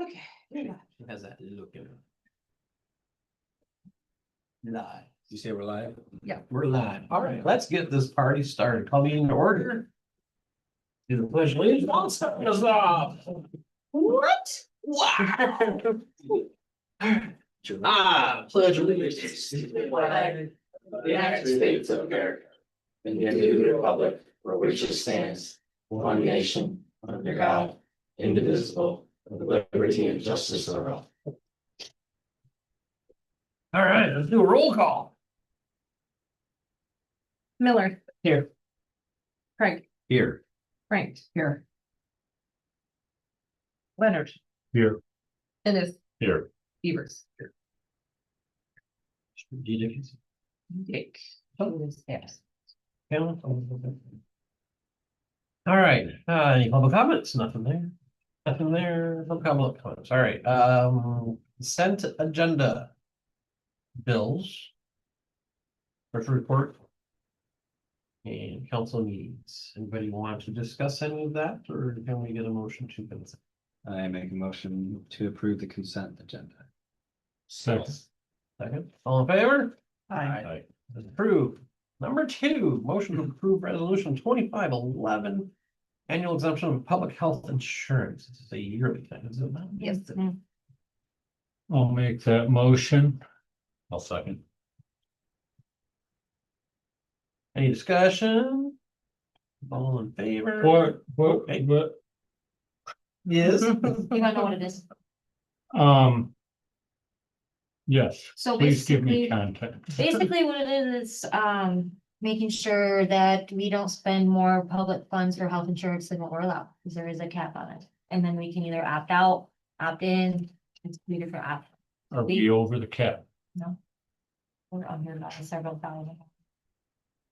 Okay. She has that look in her. Live. You say we're live? Yeah. We're live. All right, let's get this party started. Call me into order. Do the pledge of allegiance. Don't start us off. What? Wow. Pledge allegiance to the flag of the United States of America and to the republic for which it stands, one nation, under God, indivisible, with liberty and justice for all. All right, let's do a roll call. Miller. Here. Craig. Here. Frank. Here. Leonard. Here. Ennis. Here. Beavers. Dick. Yes. All right, any public comments? Nothing there. Nothing there, no public comments. All right, consent agenda. Bills. First report. And council meetings. Anybody want to discuss any of that, or can we get a motion to consent? I make a motion to approve the consent agenda. Second, all in favor? Aye. Approved. Number 2, motion to approve resolution 2511. Annual exemption of public health insurance. This is a yearly thing, is it not? Yes. I'll make that motion. I'll second. Any discussion? All in favor? What, Yes. You wanna know what it is? yes, So please give me basically, context. basically what it is, making sure that we don't spend more public funds for health insurance than what we're allowed, because there is a cap on it. And then we can either opt out, opt in, it's 2 different options. Are we over the cap? No. We're under by several thousand.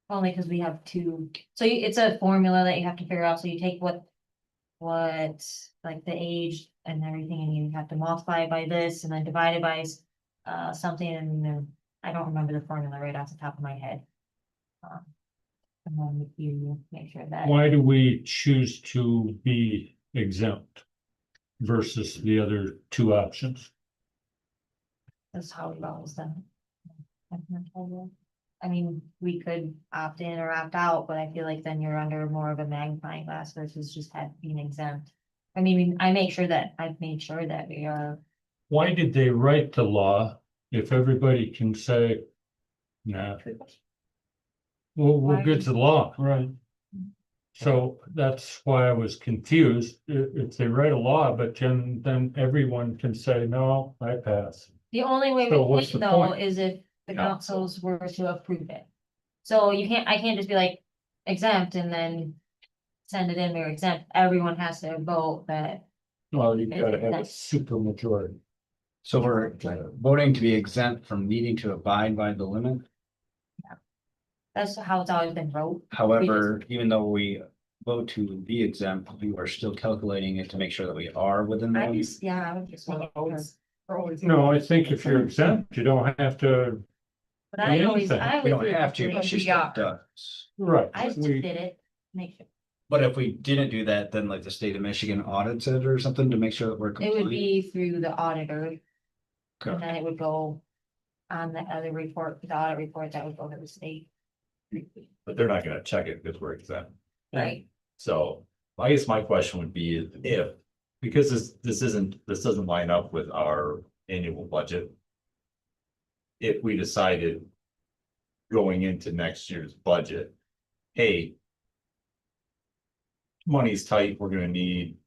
Only because we have 2, so it's a formula that you have to figure out, so you take what like the age and everything, and you have to multiply it by this and then divide it by something, and then I don't remember the formula right off the top of my head. And then you make sure that. Why do we choose to be exempt versus the other 2 options? That's how it always done. I mean, we could opt in or opt out, but I feel like then you're under more of a magnifying glass versus just being exempt. I mean, I've made sure that we are. Why did they write the law if everybody can say, nah? We'll get to the law. Right. So that's why I was confused. If they write a law, but then everyone can say, no, I pass. The only way So we what's can the though point? is if the Yeah. councils were to approve it. So I can't just be like exempt and then send it in, we're exempt. Everyone has to vote that. Well, you gotta have a super majority. So we're voting to be exempt from needing to abide by the limit. That's how it's always been wrote. However, even though we vote to be exempt, we are still calculating it to make sure that we are within the I limit. just, yeah, I would just. No, I think if you're exempt, you don't have to, But I always, anything. I We don't always. have to, make but she sure- still does. right. I just We- did it, make sure. But if we didn't do that, then like the state of Michigan audits it or something to make sure that we're It would compliant. be through the auditor. And Okay. then it would go on the other report, the audit report that would go to the state. But they're not gonna check it because we're exempt. Right. So I guess my question would be if, because this doesn't line up with our annual budget. If we decided going into next year's budget, hey. Money's tight, we're gonna need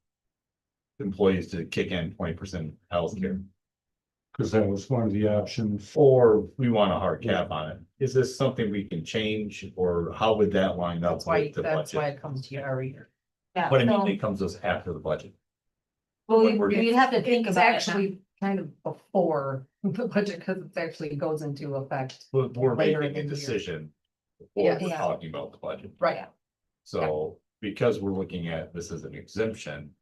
employees to kick in 20% healthcare, Cause that was one of the options. or we want a hard cap on it. Is this something we can change, or how would that line up That's why, with the that's why budget? it comes to you every year. Yeah, But I mean, so, it comes us after the budget. well, we're- you'd have to think It's about it. now. actually kind of before the budget, because it actually goes into effect. But we're Later making a in the year. decision before Yeah. we're Yeah. talking about the budget. Right. So because we're looking at this as an exemption,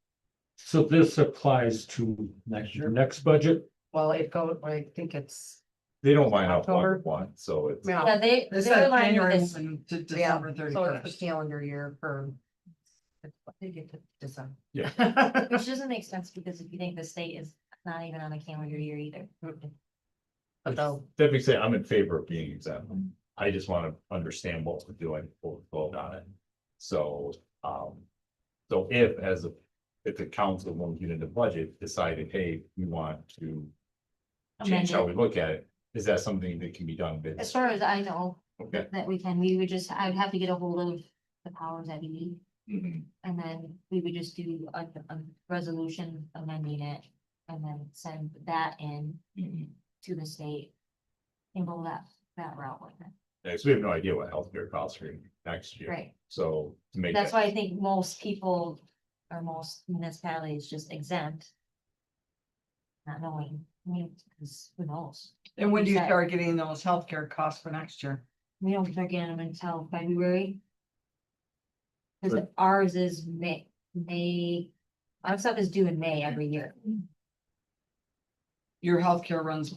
So this applies to Next your year. next budget? Well, it goes, I think it's, they don't line up one October. to one, so it's. yeah. Yeah, This they're is aligned with January this. 1 to Yeah, December so 31st. it's So it's the calendar year for. They get to decide. Yeah. Which doesn't make sense because if you think the state is not even on a calendar year either. But they'll, That being said, I'm in favor of being exempt. I just want to understand what we're doing before we vote on it. So, so if the council won't get into budget, decided, hey, we want to change how we look at it, is that something that can be done? As far as I know, Okay. that we would just, I would have to get a hold of the powers that be. Mhm. And then we would just do a resolution amending it and then send that in to the state. And go that route with it. Yeah, so we have no idea what healthcare costs are gonna be next year. Right. So to make That's that, why I think most people or most municipalities just exempt. Not knowing, I mean, because who knows? And when do you Exactly. start getting those healthcare costs for next year? We don't start getting them until February. Cause But- ours is May, our stuff is due in May every year. Your healthcare runs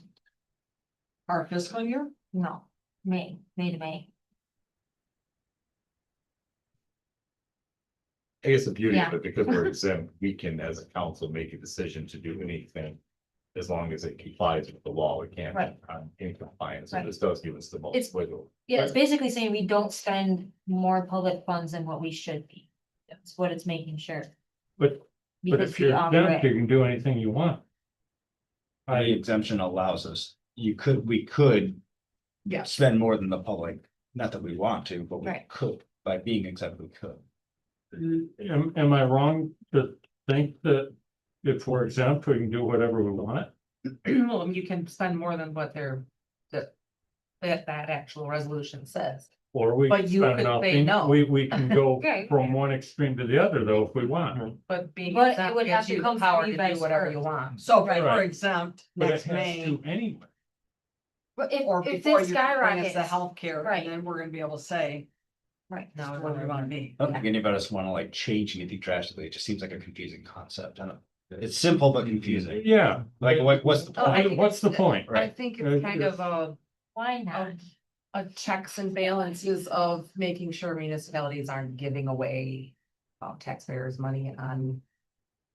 our fiscal year? No, May to May. I guess the beauty of Yeah. it, because we're exempt, we can, as a council, make a decision to do anything. As long as it complies with the law, we can't, Right. in compliance, so Right. this does give us the It's- most wiggle. Yeah, it's basically saying we don't spend more public funds than what we should be. That's what it's making sure. But Because if you're we exempt, you operate, can do anything you want. The exemption allows us, we could Yes. spend more than the public, not that we want to, but we Right. could, by being exempt, we could. Am I wrong to think that if we're exempt, we can do whatever we want? well, you can spend more than what that actual resolution says. Or we But you spend could say nothing? no. We can go Okay. from one extreme to the other though, if we want. But being But it exempt would have gives to you the come power from you to do guys whatever first. you want. So if Right. we're exempt But it next has May, to anyway. but or if before it you bring us skyrockets, the healthcare, Right. and then we're gonna be able to say, right, now what do we wanna be? I don't think any of us want to like change anything drastically. It just seems like a confusing concept. I don't, it's simple but confusing. Yeah. Like, what's the Oh, I point? think What's the point? I Right. think it's kind of why not? a checks and balances of making sure municipalities aren't giving away taxpayers' money on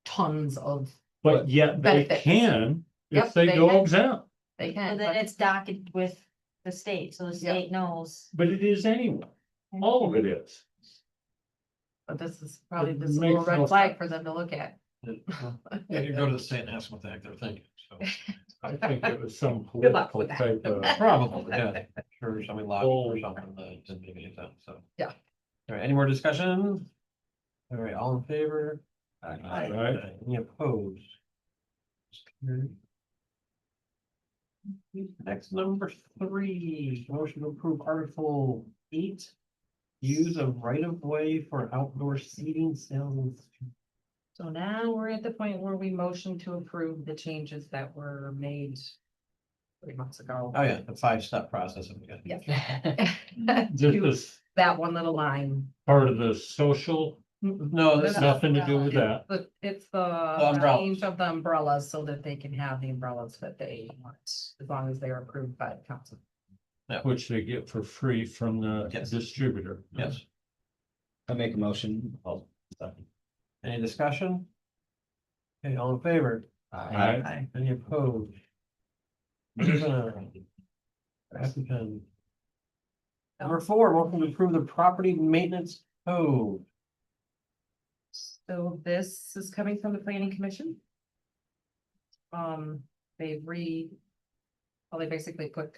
tons of, But yet they Benefits. can Yep, if they they go can. exempt, they can. And then but- it's docketed with the state, so the state knows. but it is anyway. All of it is. But this is probably It just a makes little no red flag sense. for them to look at. Yeah, you go to the state and ask what the heck they're thinking, so. I think it was some Good luck political with that. type of. Probably, yeah, sure, somebody locked or something that didn't make any sense, so. Yeah. All right, any more discussion? All right, all in favor? Right. Any opposed? Next, number 3, motion to approve Article 8. Use of right of way for outdoor seating, sales and. So now we're at the point where we motion to approve the changes that were made 3 months ago. Oh, yeah, the 5-step process. of it. Yeah. This To is that one little line. part of the social, No, this it's is, nothing to do with that. It's The the umbrellas. change of the umbrellas so that they can have the umbrellas that they want, as long as they're approved by the council. Which they get for free from the Yes. distributor. yes. I make a motion. Any discussion? Okay, all in favor? Aye. Any opposed? Moving on. Applicant. Number 4, motion to approve the property maintenance code. So this is coming from the planning commission. They well, they basically put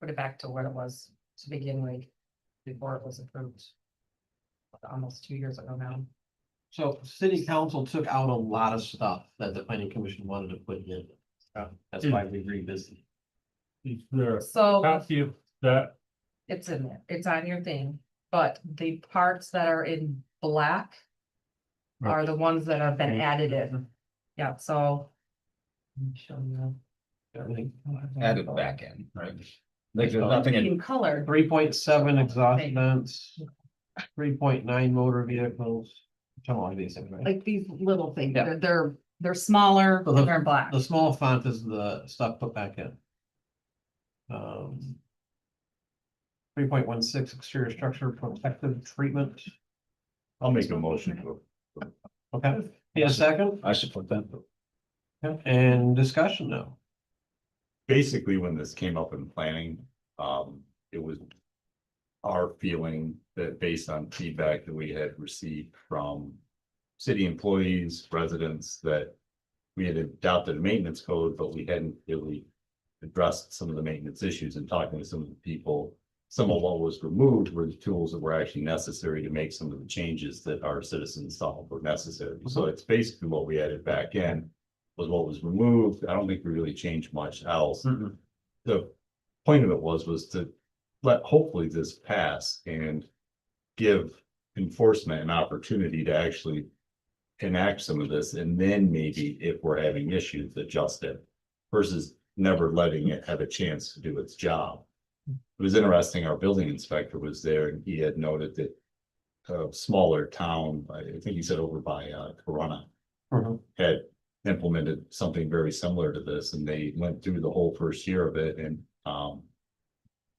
it back to what it was to begin with, before it was approved. Almost 2 years ago now. So city council took out a lot of stuff that the planning commission wanted to put in. That's why we revisited. Is there a So copy of that? it's in there, it's on your thing, but the parts that are in black are the ones that have been Okay. added in. Yeah, so. Let me show you. Everything. Added back in, right? Like there's nothing in, In color. 3.7 exhaust vents. 3.9 motor vehicles. Some of these things, right? Like these little things, Yeah. they're smaller, So and they're black. The small font is the stuff put back in. 3.16 exterior structure protective treatment. I'll make a motion Okay, yeah, second, I support that. and discussion now. Basically, when this came up in planning, it was our feeling that based on feedback that we had received from city employees, residents, that we had adopted a maintenance code, but we hadn't really addressed some of the maintenance issues and talking to some of the people. Some of what was removed were the tools that were actually necessary to make some of the changes that our citizens thought were necessary. So it's basically what we added back in was what was removed. I don't think we really changed much else. Mhm. The point of it was to let hopefully this pass and give enforcement an opportunity to actually enact some of this, and then maybe if we're having issues, adjust it versus never letting it have a chance to do its job. It was interesting, our building inspector was there and he had noted that a smaller town, I think he said over by Corona, Mhm. had implemented something very similar to this, and they went through the whole first year of it, and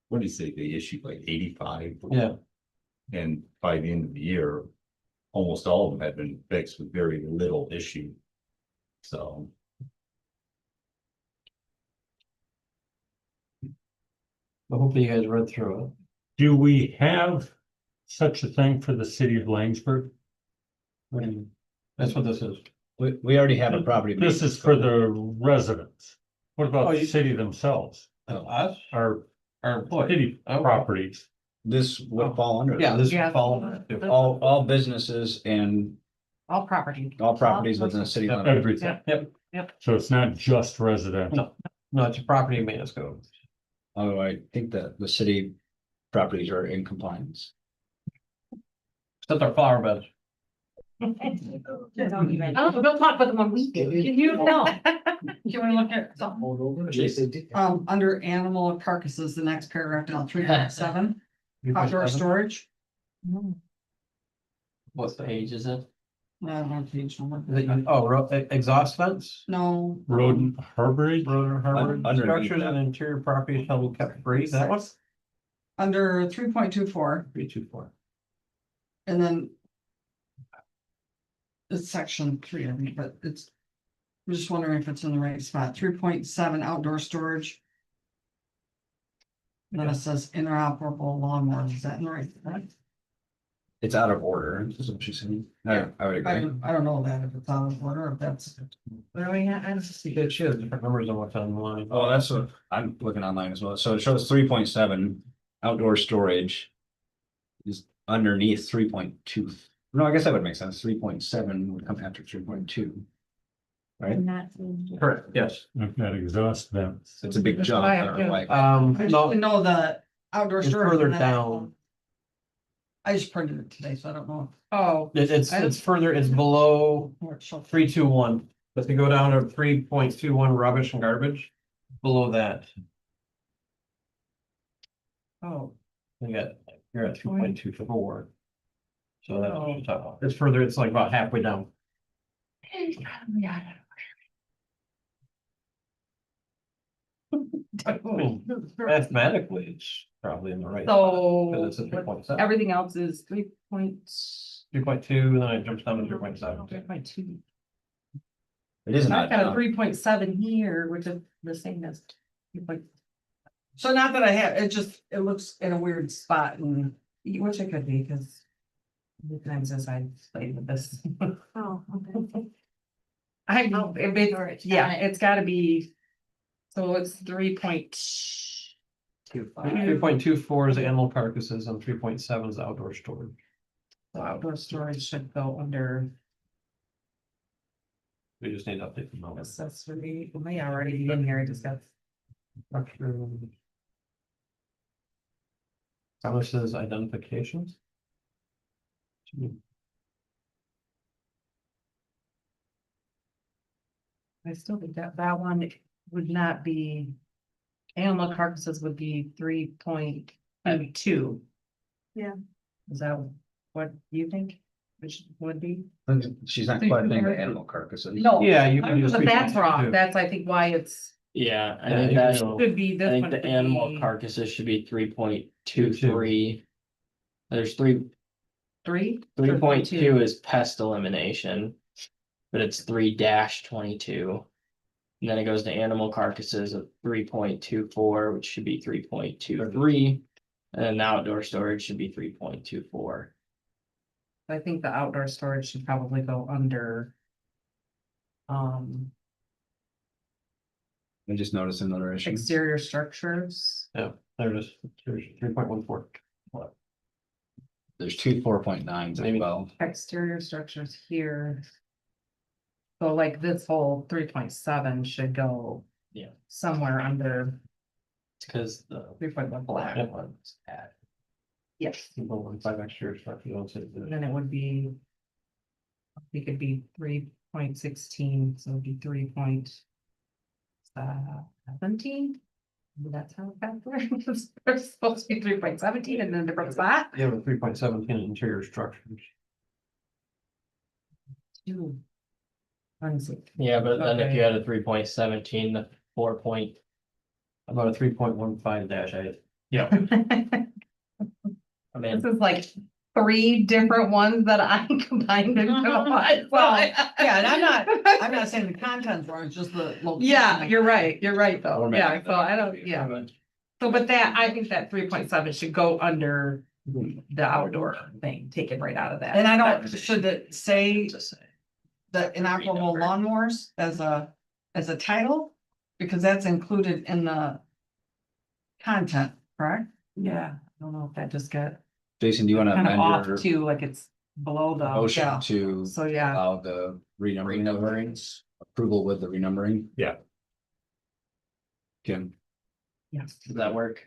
what do you say, they issued like 85? Yeah. And by the end of the year, almost all of them had been fixed with very little issue. So I hope you guys read through it. Do we have such a thing for the city of Laingsburg? That's what this is. We already have a property. This is for the residents. What Oh, about the you- city themselves, Us, our our employees. city Okay. properties? This would fall under. Yeah, this Yeah. would fall under it. All businesses and All property. all properties within the city limits. Everything. Yep. So it's not just residential. No, it's a property maintenance code. Although I think that the city properties are in compliance. Except our flower beds. Oh, don't talk about the one we did. You know. Can we look at something? Under animal carcasses, the next paragraph down, 3.7, outdoor storage. What's the age is it? Page number. Exhaust vents? No. Rodent harborage? Road or harbor Underneath structures that. and interior properties shall be kept free, that one? Under 3.24, 324. and then. It's section 3, I think, but it's. I'm just wondering if it's in the right spot, 3.7 outdoor storage. Then it says inoperable lawnmowers, is that in the right spot? It's out of order, is what she's saying. I would I agree. don't know that if it's out of order, if that's. Where are we at? I don't see. She has different numbers on what's on the line. Oh, that's what I'm looking online as well. So it shows 3.7 outdoor storage. Is underneath 3.2. No, I guess that would make sense. 3.7 would come after 3.2. Right? And that's. Correct, yes. I've got exhaust vents. It's a big That's jump what I have there, too. like. I just No, didn't know the outdoor it's storage. further and then- down. I just printed it today, so I don't know. Oh, It's further, it's below Where it shows. 321. But to go down to 3.21 rubbish and garbage, below that, oh, you're at 2.24. So that's what you're talking about. It's further, it's like about halfway down. Mathematically, it's probably in the right. so Because it's a 3.7. everything else is 3.2. 3.2, then it jumps down to 3.7. 3.2. It is I've not. got a 3.7 here, which is the same as. 3.2. So not that I have, it looks in a weird spot and. Which it could be, because. The times as I played with this. Oh, okay. I, Oh, it made- storage, yeah, got it. it's gotta be. So it's 3.25. 3.24 is animal carcasses and 3.7 is outdoor storage. So outdoor storage should go under We just need to update the numbers. accessory, it may already be in here, I just got. Premises identifications. I still think that one would not be. Animal carcasses would be 3.2. Yeah. Is that what you think? Which would be? She's not quite thinking the animal carcasses. No. Yeah, you can use But that's wrong, 3.2. that's, I think, why it's, Yeah, I Yeah, think you that, can go- should be I this think one. the could animal be- carcasses should be 3.23. There's three, 3? 3.2 is pest elimination. But it's 3-22. And then it goes to animal carcasses of 3.24, which should be 3.23. And then the outdoor storage should be 3.24. I think the outdoor storage should probably go under. I just noticed another issue. Exterior structures. Yeah, there it is. 3.14. There's two 4.9s as Maybe. well. Exterior structures here. So like this whole 3.7 should go. Yeah. Somewhere under It's because the 3.1 black black. ones add. Yes, 5 extra structures. Don't say that. then it would be. It could be 3.16, so it'd be 3.17. That's how that works. It's supposed to be 3.17 and then different spot. You have a 3.17 interior structures. Two. Unseen. Yeah, but then if Okay. you had a 3.17, the 4. About a 3.15 dash 8. Yeah. I mean, This is like 3 different ones that I combined into one. Well, yeah, and I'm not saying the contents wrong, it's just the location. Yeah, you're right though. Or Yeah, maybe- so I don't, yeah. So, but that, I think that 3.7 should go under the outdoor thing, take it right out of that. And I don't, should it say just say. the inoperable lawnmowers as a title? Because that's included in the content, correct? Yeah, I don't know if that just got Jason, do you want to kind of amend off your too, like it's below the, motion yeah. to so yeah. allow the renumbering? Approval with the renumbering? Yeah. Kim, Yes. Does that work?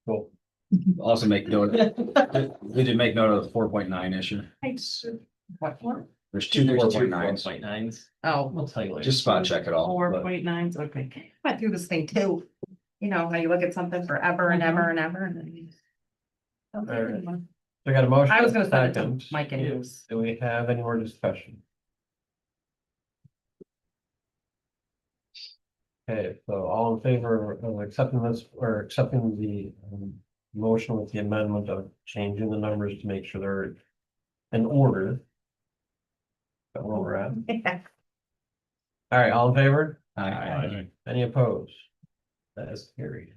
Cool. also make note, we did make note of the 4.9 issue. What one? There's two There's 4.9s. 4.9s. Oh, I'll tell you later. Just spot check it all. but- 4.9s, okay. I went through this thing too. You know, how you look at something forever and ever and ever and then. Alright. I got a motion. I was gonna send it to second. Mike anyways. Do we have any more discussion? Okay, so all in favor of accepting this or accepting the motion with the amendment of changing the numbers to make sure they're in order. Got where we're at. All right, all in favor? Aye. Any opposed? That is carried.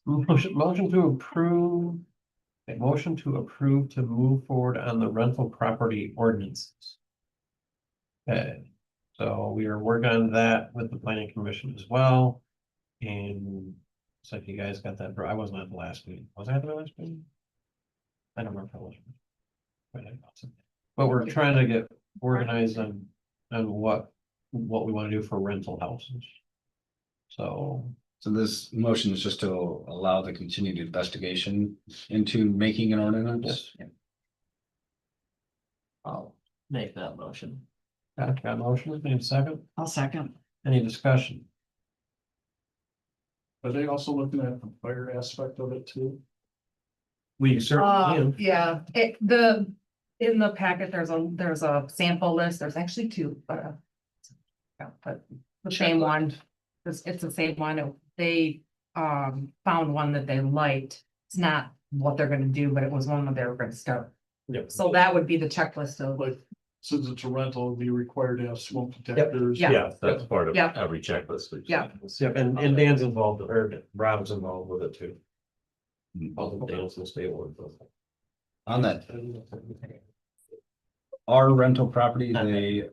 Motion to approve. A motion to approve to move forward on the rental property ordinances. Okay, so we are working on that with the planning commission as well. And it's like you guys got that, I wasn't at the last meeting. Was I at the last meeting? I don't remember if I was. But we're trying to get organized on what we want to do for rental houses. So, So this motion is just to allow the continued investigation into making an ordinance. I'll make that motion. got a motion, need a second, I'll second. any discussion? Are they also looking at the fire aspect of it too? We certainly can. Yeah, in the packet, there's a sample list, there's actually 2, but. Yeah, but the same one, it's the same one, they found one that they liked. It's not what they're gonna do, but it was one that they were gonna start. Yep. So that would be the checklist of, Like, since it's a rental, it'd be required to have smoke detectors. Yeah. Yeah, that's part of Yeah. every checklist. Yeah. Yep, and Dan's involved, or Rob's involved with it too. All the Dan's will stay with it. On that, our rental property, they,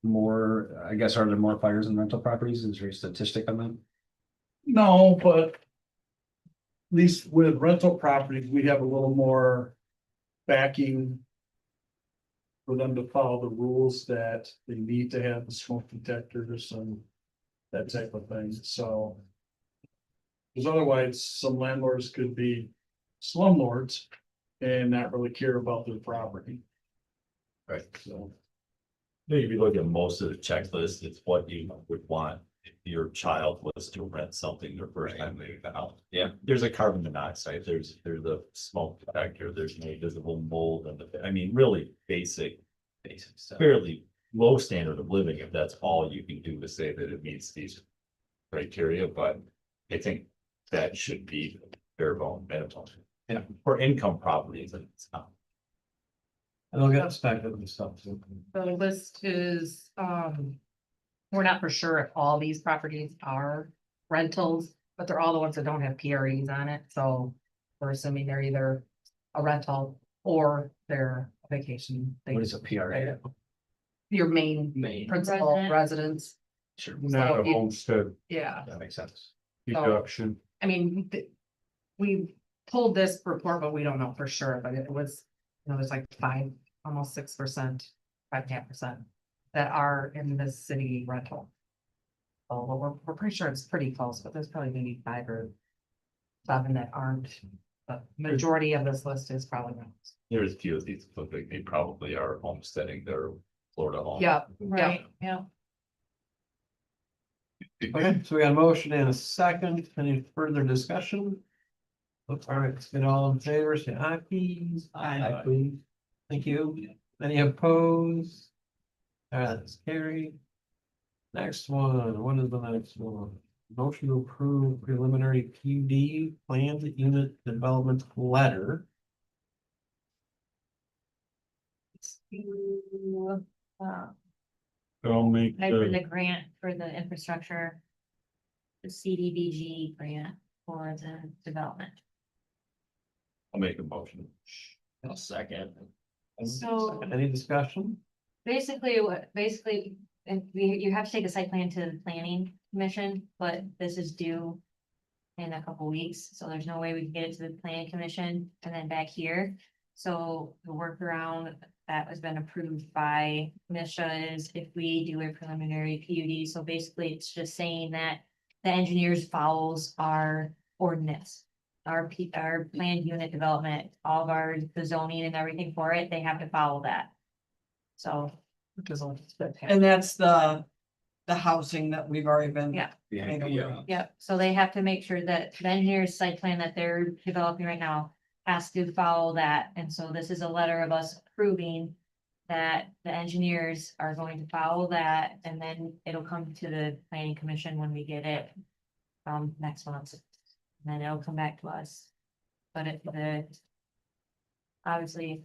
more, I guess, are there more fires in rental properties? Is there a statistic on that? No, but at least with rental properties, we have a little more backing for them to follow the rules that they need to have the smoke detectors and that type of thing, so. Because otherwise, some landlords could be slumlords and not really care about their property. Right. So, If you look at most of the checklist, it's what you would want if your child was to rent something their first time leaving the house. Yeah. There's a carbon monoxide, there's a smoke detector, there's no visible mold, and I mean, really basic Basic stuff. fairly low standard of living, if that's all you can do to say that it meets these criteria, but I think that should be bare bone minimum. Yeah. For income properties, it's not. And they'll get inspected and stuff. So. The list is, we're not for sure if all these properties are rentals, but they're all the ones that don't have PREs on it, so we're assuming they're either a rental or they're a vacation. What is a PRA? Your main Main. principal Resident. residence, Sure, Not a So it- homestead yeah. that makes sense. deduction. I mean, we pulled this report, but we don't know for sure, but it was, there's like 5, almost 6%, 5.5% that are in the city rental. So we're pretty sure it's pretty close, but there's probably maybe 5 or 7 that aren't. But majority of this list is probably rentals. There's a few of these, look like they probably are homesteading their Florida home. Yeah, Right, yeah. Okay, so we got a motion and a second. Any further discussion? All right, let's get all in favor, say aye, please. Aye. Please. Thank you. Any opposed? All right, that's carried. Next one, what is the next one? Motion to approve preliminary PUD planned unit development letter. To, I'll make apply for the, the grant for the infrastructure. The CDBG grant for the development. I'll make a motion. I'll second. So- Any discussion? Basically, and you have to take a site plan to the planning commission, but this is due. In a couple weeks, so there's no way we can get it to the planning commission and then back here. So the workaround that has been approved by Misha is if we do a preliminary PUD, so basically it's just saying that. The engineers follows our ordinance. Our planned unit development, all of the zoning and everything for it, they have to follow that. So, which is a good. And that's the housing that we've already been. Yeah. Yeah. yeah, so they have to make sure that the engineer's site plan that they're developing right now has to follow that. And so this is a letter of us approving that the engineers are going to follow that, and then it'll come to the planning commission when we get it next month. And then it'll come back to us. But obviously,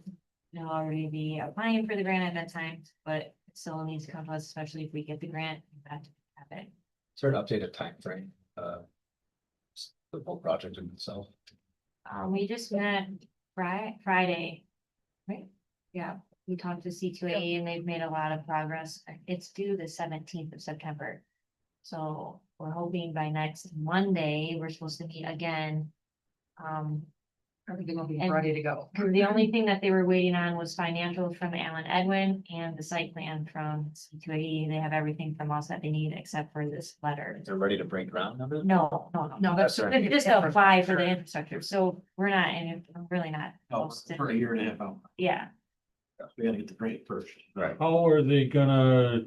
they'll already be applying for the grant at that time, but it still needs to come to us, especially if we get the grant. We have to have it. Is there an updated timeframe? The whole project in itself. We just met Friday. Right? Yeah, we talked to C2A and they've made a lot of progress. It's due the 17th of September. So we're hoping by next Monday, we're supposed to meet again. Everything will be And- ready to go. The only thing that they were waiting on was financials from Alan Edwin and the site plan from C2A. They have everything from us that they need except for this letter. They're ready to break ground under. No. No, that's. They just apply for the infrastructure, so we're not, and we're really not. Oh, close to- for a year and a half out. Yeah, We gotta get the grant first. Right. how are they gonna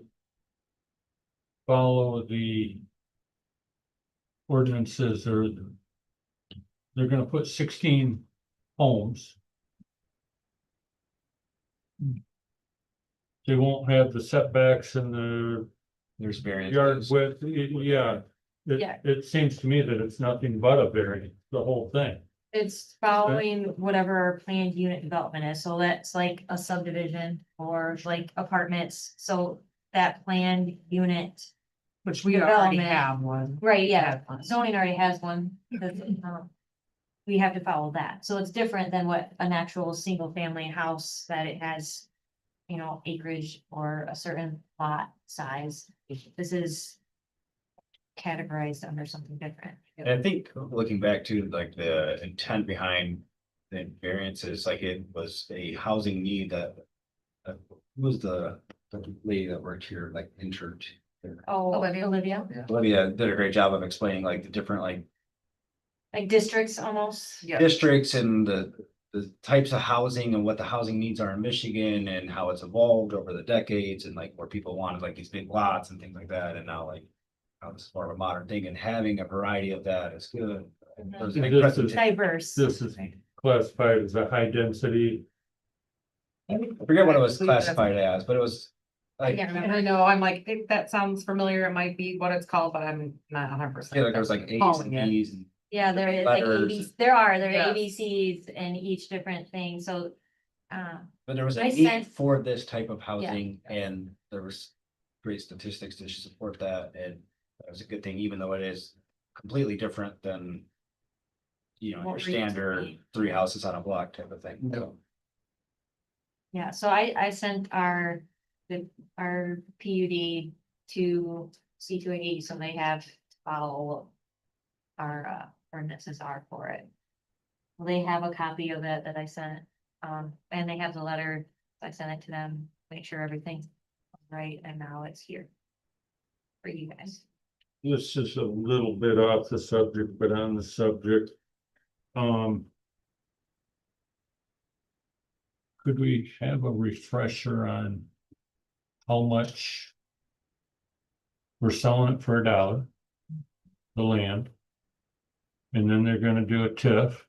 follow the ordinances, or they're gonna put 16 homes. They won't have the setbacks and the There's variants. yard width, yeah. Yeah. It seems to me that it's nothing but a variance, the whole thing. it's following whatever our planned unit development is, so that's like a subdivision or like apartments, so that planned unit. Which we already Development. have one. Right, yeah, Have one. zoning already has one, we have to follow that, so it's different than what an actual single family house that it has. Acreage or a certain lot size, this is. Categorized under something different. And I think looking back to like the intent behind the variances, like it was a housing need that. Who was the lady that worked here, like interned? Oh, Olivia. Olivia did a great job of explaining like the different Like districts almost. Yeah. districts and the types of housing and what the housing needs are in Michigan and how it's evolved over the decades and like where people wanted like these big lots and things like that. And now like. This is more of a modern thing and having a variety of that is good. And there's a big This is- precedent. Diverse. This is classified as a high density. I forget what it was classified as, but it was Like, can't And remember. I know, I'm like, that sounds familiar, it might be what it's called, but I'm not 100%. yeah, like there was like A's and Calling it. B's and Yeah, there is like Letters. ABC, there are Yes. ABCs in each different thing, so. but there was a I need sent- for this type of housing and there was great statistics to support that and that was a good thing, even though it is completely different than you know, What your we're used to standard seeing. 3 houses on a block type of thing. So, Yeah, so I sent our PUD to C280, so they have to follow our ordinances are for it. They have a copy of it that I sent, and they have the letter, I sent it to them, make sure everything's right, and now it's here. For you guys. This is a little bit off the subject, but on the subject. Could we have a refresher on how much we're selling it for $1, the land? And then they're gonna do a TIF.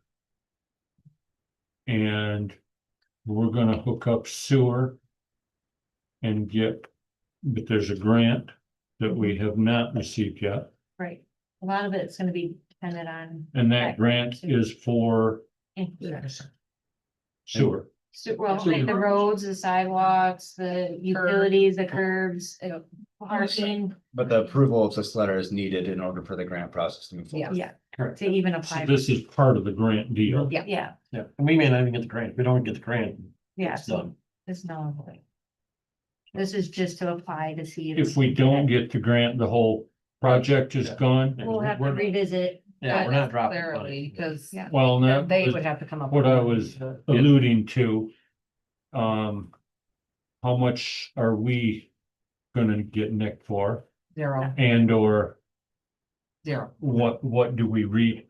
And we're gonna hook up sewer. And but there's a grant that we have not received yet, Right, a lot of it's gonna be dependent on. and that grant is for sewer. Well, like the roads, the sidewalks, the utilities, the curbs, parking, but the approval of this letter is needed in order for the grant process to move forward. yeah, Correct. to even So apply. this is part of the grant deal. Yeah. Yeah, Yeah, and we may not even get the grant. If we don't get the grant, yeah, it's done. it's no. This is just to apply to see. If we don't get the grant, the whole project is gone. We'll have to We're- revisit. Yeah, we're not dropping Necessarily, money. because Yeah. Well, that they was would have to come up. what with I money was to- alluding to. How much are we gonna get nicked for? Zero, And or zero. what do we reap?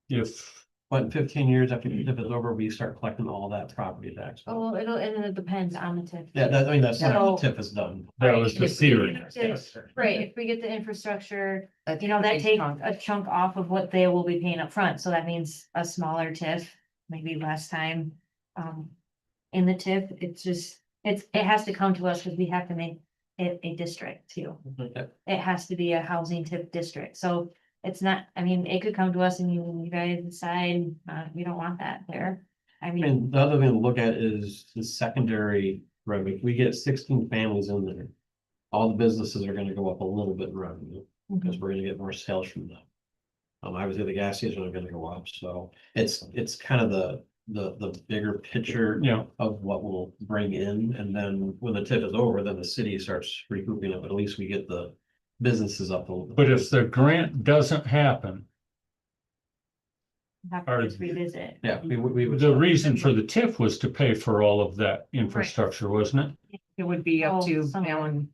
If, But in 15 years after the TIF is over, we start collecting all that property tax. Oh, and it depends on the TIF. Yeah, I mean, that's when So- the TIF is done. that was the If we theory. get to- Right, if we get the infrastructure, That's you know, that big takes chunk. a chunk off of what they will be paying up front. So that means a smaller TIF, maybe less time. In the TIF, it's just, it has to come to us because we have to make it a district too. Yeah. It has to be a housing TIF district, so it's not, I mean, it could come to us and you guys decide, we don't want that there. I I mean, mean, the other thing to look at is the secondary revenue. If we get 16 families in there, all the businesses are gonna go up a little bit in revenue, because we're gonna get more sales from them. Obviously, the gas stations are gonna go up, so it's kind of the bigger picture Yeah, of what we'll bring in, and then when the TIF is over, then the city starts recouping it, but at least we get the businesses up a little bit. but if the grant doesn't happen, have to just revisit. Yeah, we would. the reason for the TIF was to pay for all of that infrastructure, wasn't it? It would be up Oh, to some of it. Alan,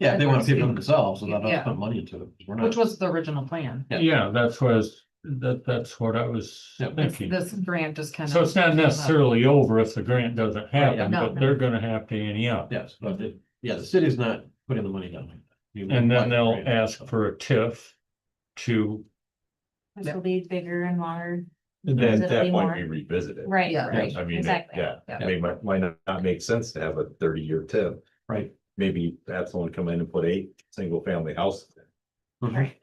Yeah, if they want to pay for themselves, so not us Yeah. put money into it. We're which not, was the original plan. Yeah. Yeah, that's what I was Yeah. thinking. This grant just kind of. So it's not necessarily over if the grant doesn't happen, No, but no. they're gonna have to ante up. yes, but the city's not putting the money down. And then they'll ask for a TIF to, This will be bigger and longer, And then Is at it that more? point, we revisit it. right, Yeah. right, I mean, exactly. yeah, Yeah. I mean, might not make sense to have a 30-year TIF. Right. Maybe have someone come in and put 8 single-family houses in, Right.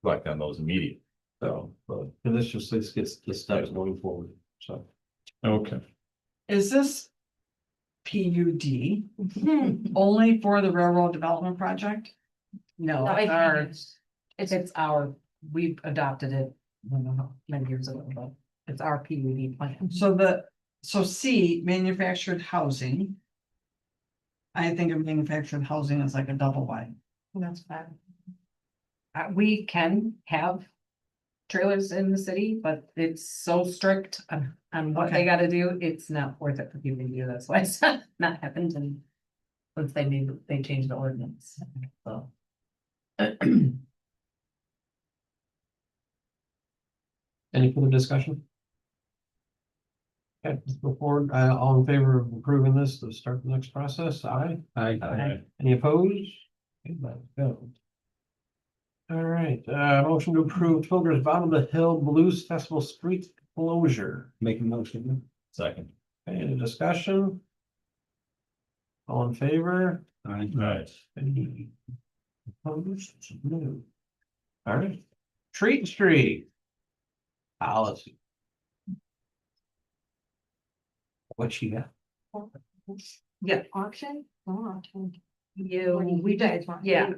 collect on those immediate. So, but, and this gets the steps going forward, so. okay. Is this PUD only for the railroad development project? No, No, it's our, it's- it's our, we've adopted it, I don't know how many years ago, but it's our PUD plan. So C, manufactured housing. I think of manufactured housing as like a double wide. That's bad. We can have trailers in the city, but it's so strict on what they Okay. gotta do, it's not worth it for people to do, that's why it's not happened and once they changed the ordinance, so. Any further discussion? Okay, let's go forward. All in favor of approving this to start the next process? Aye. Aye. Any opposed? Okay, let's go. All right, motion to approve Tilger's Bottom of the Hill Blues Festival street closure. Make a motion. Second. Okay, any discussion? All in favor? Right. Any opposed? No. All right. Treat Street. Policy. What you got? Yeah. Auction? Oh, auction. We guys just, want? yeah,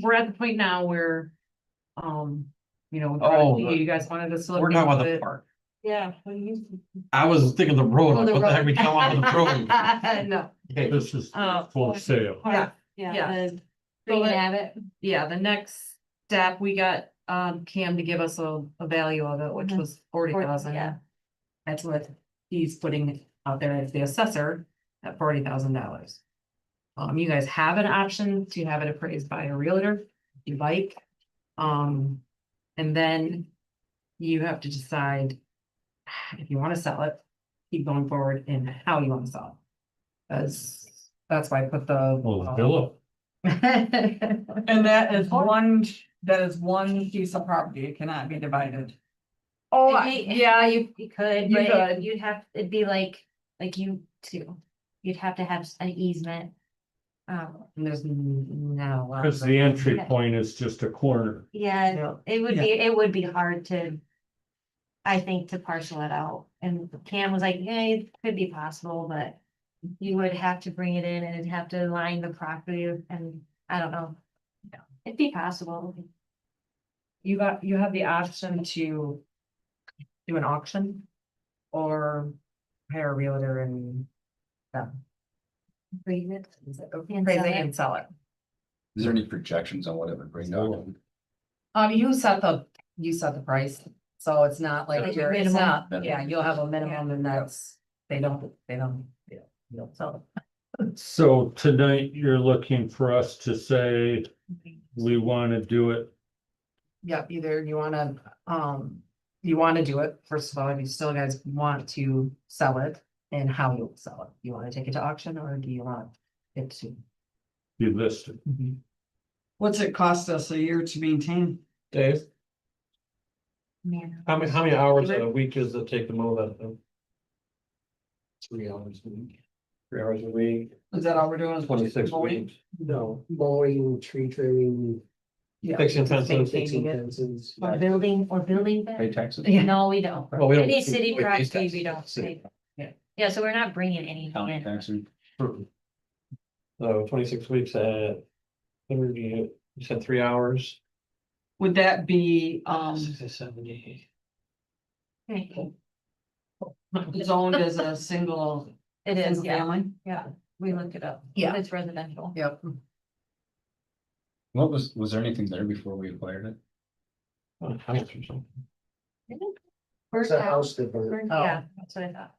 we're at the point now where, you know, we brought Oh, it to you guys wanted us to look We're talking about into the it. park. Yeah. what do you- I was thinking the road, Oh, like, the what the heck road. we talking about the road? No, Okay, This is Oh. for sale. yeah, Yeah. Yeah. the- So you can have it. yeah, the next step, we got, Cam to give us a value of it, which Mhm. was 40,000. Yeah. That's what he's putting out there as the assessor at $40,000. You guys have an option to have it appraised by a realtor, if you like. And then you have to decide if you want to sell it, keep going forward, and how you want to sell it. That's why I put Well, Philip, And that is one piece of property. It cannot be divided. Oh, Yeah, you could, You but could. you'd have, it'd be like you too. You'd have to have an easement. there's no. because the entry point is just a corner. Yeah, Yeah. it would be hard to. I think to parcel it out, and Cam was like, yeah, it could be possible, but. You would have to bring it in and it'd have to line the property and I don't know. It'd be possible. You have the option to do an auction or hire a realtor and Bring it. appraise it and sell it. Is there any projections on what it would bring down? You set the price, so it's not like Like you're, it's minimum. not, yeah, you'll have a minimum and that's, they don't, you don't sell it. So tonight you're looking for us to say we want to do it. Yeah, either you wanna do it, first of all, if you still guys want to sell it and how you'll sell it. You wanna take it to auction or do you want it to? Be listed. What's it cost us a year to maintain? Dave, Man. how many hours a week does it take to mow that thing? 3 hours a week. 3 hours a week, Is that all we're doing? 26 Mowing? weeks. No, mowing, tree trimming, Yeah, Fixing just fences. fixing maintaining it. fences. Or building Pay that? taxes? No, we don't. Well, we don't. Any city we pay property, taxes. we don't. City. pay. Yeah, so we're not bringing anything County in. taxes? So 26 weeks at 30, you said 3 hours. Would that be, 70. Okay. zoned as a single It is, single yeah, family? yeah, we looked it up. Yeah. It's residential. Yep. Was there anything there before we acquired it? Oh, house or something. First It's a house, house that burned. burned- Oh. yeah, that's what I thought.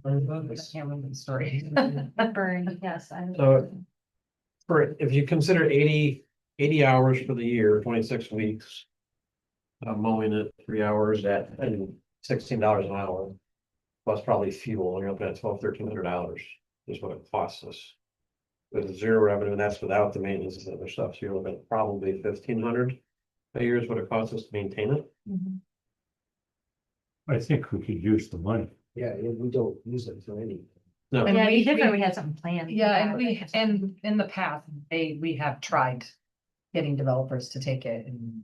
I can't remember the story. It burned, yes. So- If you consider 80 hours for the year, 26 weeks. Mowing it 3 hours at $16 an hour. Plus probably fuel, you're looking at $1,200-1,300 is what it costs us. With zero revenue, and that's without the maintenance and other stuff, so you're looking at probably $1,500 a year is what it costs us to maintain it. Mhm. I think we could use the money. Yeah, and we don't use it for any. No, And Yeah, we- it'd be different, we- we had something planned. Yeah, and in the past, we have tried getting developers to take it and.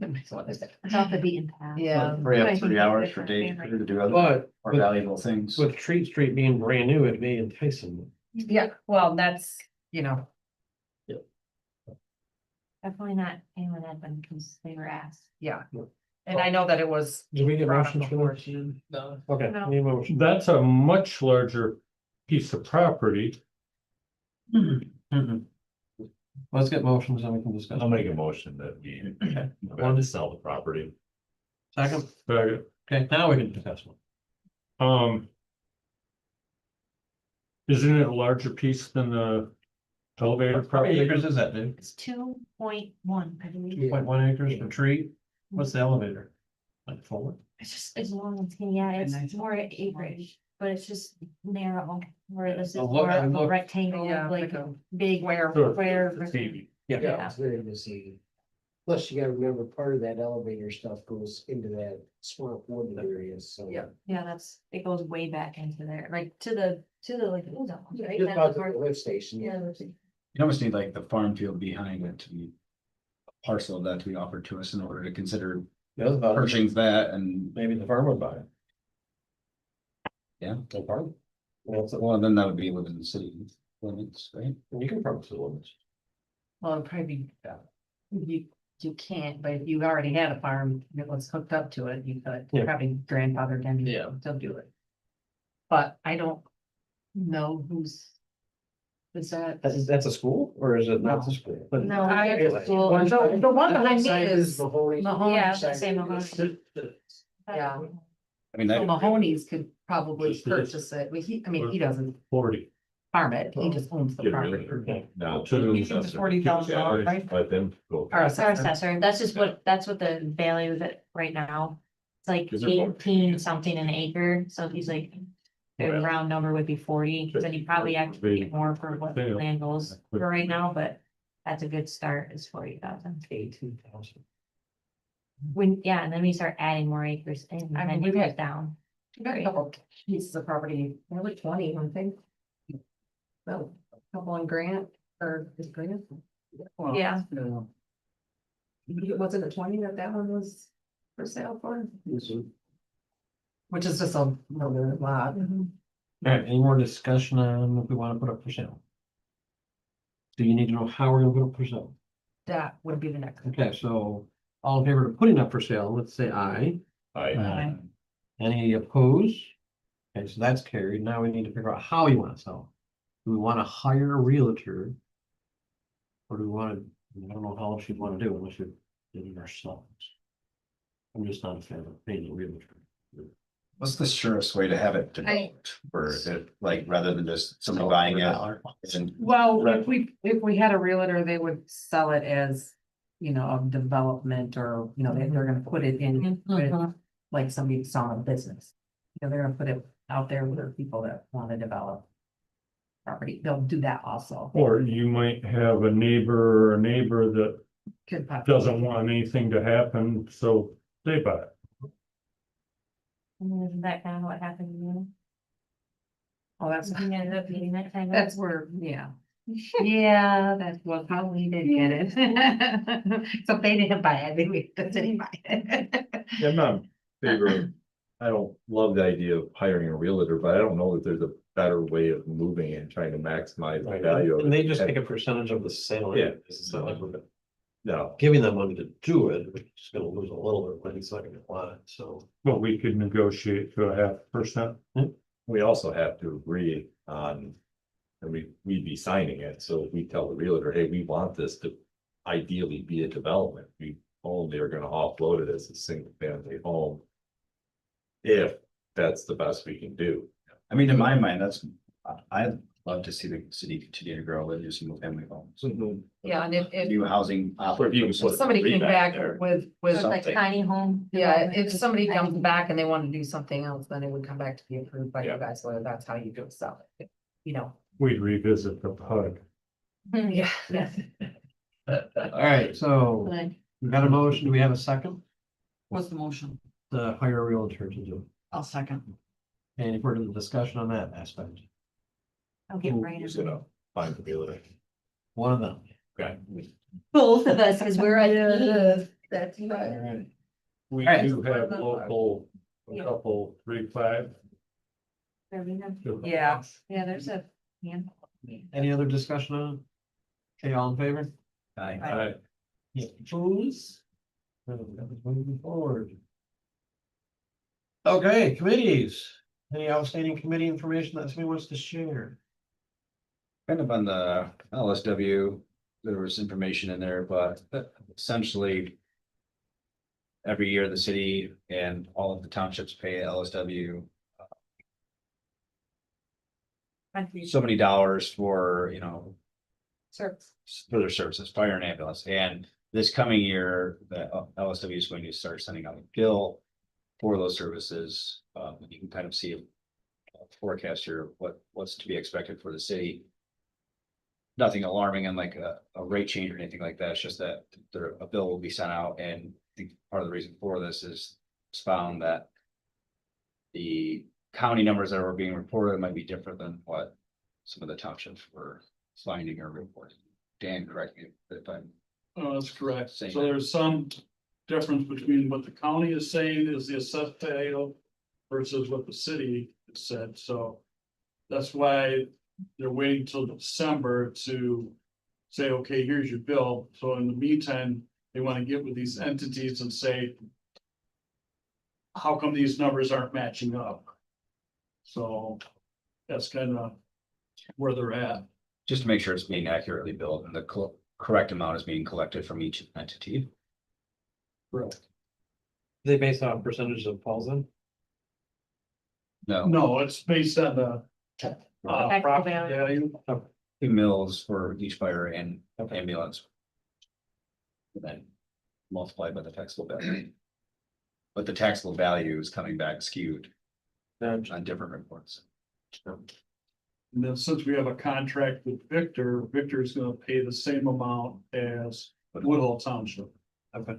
That's what they say. It's off the beaten path. Yeah. Free But I up think 3 it's hours for different, Dave yeah. to do other but more valuable things. with Treat Street being brand new, it may entice them. Yeah, well, that's, Definitely not anyone had been, because they were asked. yeah. And I know that it was. Did we get brought up motions for before that? too. Okay, No. need a motion. That's a much larger piece of property. Let's get motions and we can discuss. I'll make a motion that we want to sell the property. Second, But, okay, now we can discuss one. isn't it a larger piece than the elevator How many property? acres is that, dude? It's 2.1, I believe. 2.1 acres for Treat? What's the elevator? Like 4? It's just as long as, yeah, it's Nice. more acreage, but it's just narrow, where this is Oh, look, more of a look. rectangle, Yeah, like like a big where. Sure. square. TV. Yeah. Yeah, it's very misleading. Plus, you gotta remember, part of that elevator stuff goes into that swamp wood area, so. Yeah. Yeah, it goes way back into there, like to the, like, right? Just That's out the to part- the lift station. Yeah, the lift station. You almost need like the farm field behind it to be. A parcel of that to be offered to us in order to consider Yeah, that's about it. purchasing that and, Maybe the farm would buy it. yeah, No farm. Well, it's, well, then that would be within the city limits, right? you can farm the limits. Well, it'd probably be, you can't, but if you already had a farm that was hooked up to it, you could Yeah. probably grandfathered in, Yeah. still do it. But I don't know who's. Is that? That's a school or is it not No. a school? But- No, I- it's cool. The one behind me Side is Mahoney. Mahoney. Yeah, Side same is- Mahoney. Yeah. I mean, So that, Mahoney's could probably Just this. purchase it, but he doesn't 40. farm it, he just owns the Yeah, property. really. No. You can just $40,000, right? Let them go. Or Our assessor. assessor, that's just that's what the value is at right now. It's like Is it 18 something an acre, so he's like. The Well. round number would be 40, then you probably actually get more for what the Yeah. land goes for right now, but that's a good start, is 40,000. 18,000. Yeah, and then we start adding more acres in, I and mean, then we've it had- goes down. We got a couple pieces of property, nearly 20, I think. Well, a couple in Grant, or is Grant? Well, Yeah. no. Wasn't it 20 that one was for sale for? Which is just a little lot. Mm-hmm. All right, any more discussion on if we want to put up for sale? Do you need to know how we're gonna put up for sale? That would be the next. Okay, so all in favor of putting up for sale, let's say aye. I, Any opposed? Okay, so that's carried. Now we need to figure out how you want to sell. Do we want to hire a realtor? Or do we want to, I don't know how else you'd want to do it unless you did it ourselves. I'm just not a fan of paying a realtor. what's the surest way to have it developed, or it, like, rather than just somebody buying it? And Well, if we had a realtor, they would sell it as, a development or, they're gonna put it in with, like somebody selling a business. They're gonna put it out there with people that wanna develop property. They'll do that also. Or you might have a neighbor that Could pop- doesn't want anything to happen, so they buy it. And isn't that kind of what happened to you? Oh, that's, You ended up getting that kind of. that's where, yeah. Yeah, that's what, how we did get it. So they didn't buy it, the city buy it. Yeah, I'm not in favor of, I don't love the idea of hiring a realtor, but I don't know that there's a better way of moving it and trying to maximize the value of it. And they just take a percentage of the sale. Yeah. It's not like we're No, giving them money to do it, we're just gonna lose a little bit, but it's not gonna want it, so. But we could negotiate to a 0.5%. we also have to agree on, and we'd be signing it, so if we tell the realtor, hey, we want this to ideally be a development, we only are gonna offload it as a single family home. If that's the best we can do. I mean, in my mind, I'd love to see the city continue to grow with new single family homes. Yeah, and if New housing. Or if you can put somebody came three back there. with, It's like something. tiny home. yeah, development. if somebody comes back and they want to do something else, then it would come back to be approved by you Yeah. guys, whether that's how you do sell it. We'd revisit the PUD. Yeah. All right, so Good. we got a motion, do we have a second? What's the motion? To hire a realtor to do it. I'll second. Any further discussion on that aspect? I'll get right Who's in. gonna find the realtor? One of them. Okay. Both of us, because we're. That's All right. We Alright. do have local, a couple 3-5. Yeah. Yeah, there's a. Yeah. Any other discussion on it? Okay, all in favor? Aye. Yeah, opposed? Moving forward. Okay, committees. Any outstanding committee information that somebody wants to share? Kind of on the LSW, there was information in there, but essentially. Every year, the city and all of the townships pay LSW so many dollars for, Sure. for their services, fire and ambulance. And this coming year, the LSW is going to start sending out a bill for those services. You can kind of see a forecast here, what's to be expected for the city. nothing alarming and like a rate change or anything like that. It's just that a bill will be sent out, and I think part of the reason for this is it's found that the county numbers that were being reported might be different than what some of the townships were finding or reporting. Dan, correct me if I'm. Oh, that's correct. So Same. there's some difference between what the county is saying is the assessed value versus what the city said, so that's why they're waiting till December to say, okay, here's your bill. So in the meantime, they want to get with these entities and say, how come these numbers aren't matching up? So that's kind of where they're at. Just to make sure it's being accurately billed and the correct amount is being collected from each entity. Correct. They based on percentage of falls in? No, No, it's based on the Taxable property value. value. 2 mills for each fire and ambulance. And then multiplied by the taxable value. But the taxable value is coming back skewed on different reports. And then since we have a contract with Victor, Victor is gonna pay the same amount as Woodhull Township. Okay.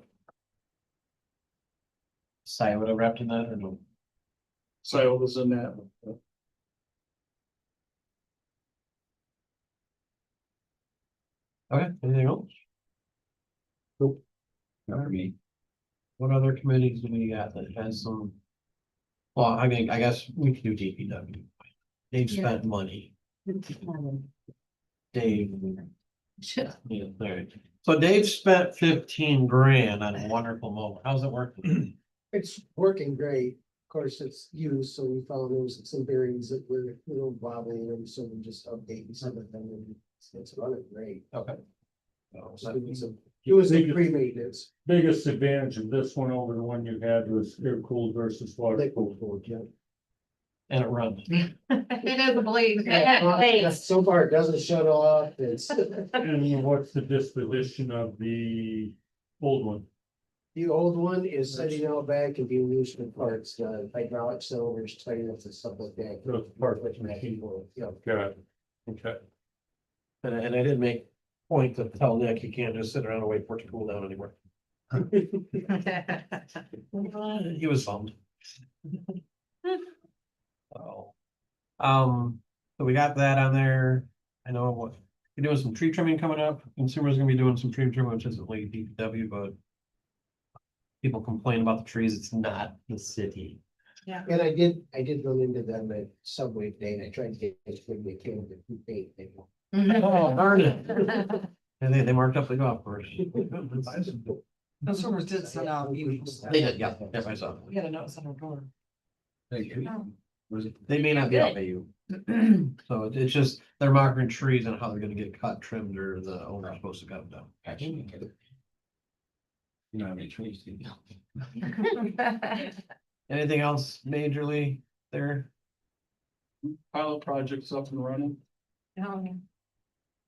Sai would have wrapped in that or no? So it was in that. Okay, anything else? Not for me. What other committees do we got that has some? Well, I mean, I guess we could do DPW. They've spent money. Dave. Yeah, there. So Dave spent 15 grand on a wonderful mower. How's it working? It's working great. Of course, it's used, so we found there was some bearings that were a little wobbly, and so we just updating some of them, and it's running great. Okay. So it was a pre-maintenance. Biggest advantage of this one over the one you had was air cooled versus water Liquid cooled. cooled, yeah. And it runs. It is a blade. Thanks. So far, it doesn't shut off, it's, And what's the disposition of the old one? the old one is sitting out back and being used for parts, hydraulic cylinders, tightening up and stuff like that. So it's part of Which the makes machine. people, you know, Got it. Okay. And I did make point to tell Nick he can't just sit around and wait for it to cool down anymore. He was bummed. So, so we got that on there. I know what, we're doing some tree trimming coming up. Consumers gonna be doing some tree trimming, which isn't like DPW, but people complain about the trees. It's not the city. and I did run into them at Subway today, and I tried to get as quick as they can, but who paid, they won't. Oh, darn it. And they marked up the golf course. Consumers did send out emails. They did, yeah, yes, I saw. We had a notice on our door. Thank you. Was it? They may not be out by you. So it's just, they're marking trees and how they're gonna get cut, trimmed, or the owner's supposed to cut them down. Actually, you know how many trees? do you know? Anything else majorly there? Pilot project's up and running.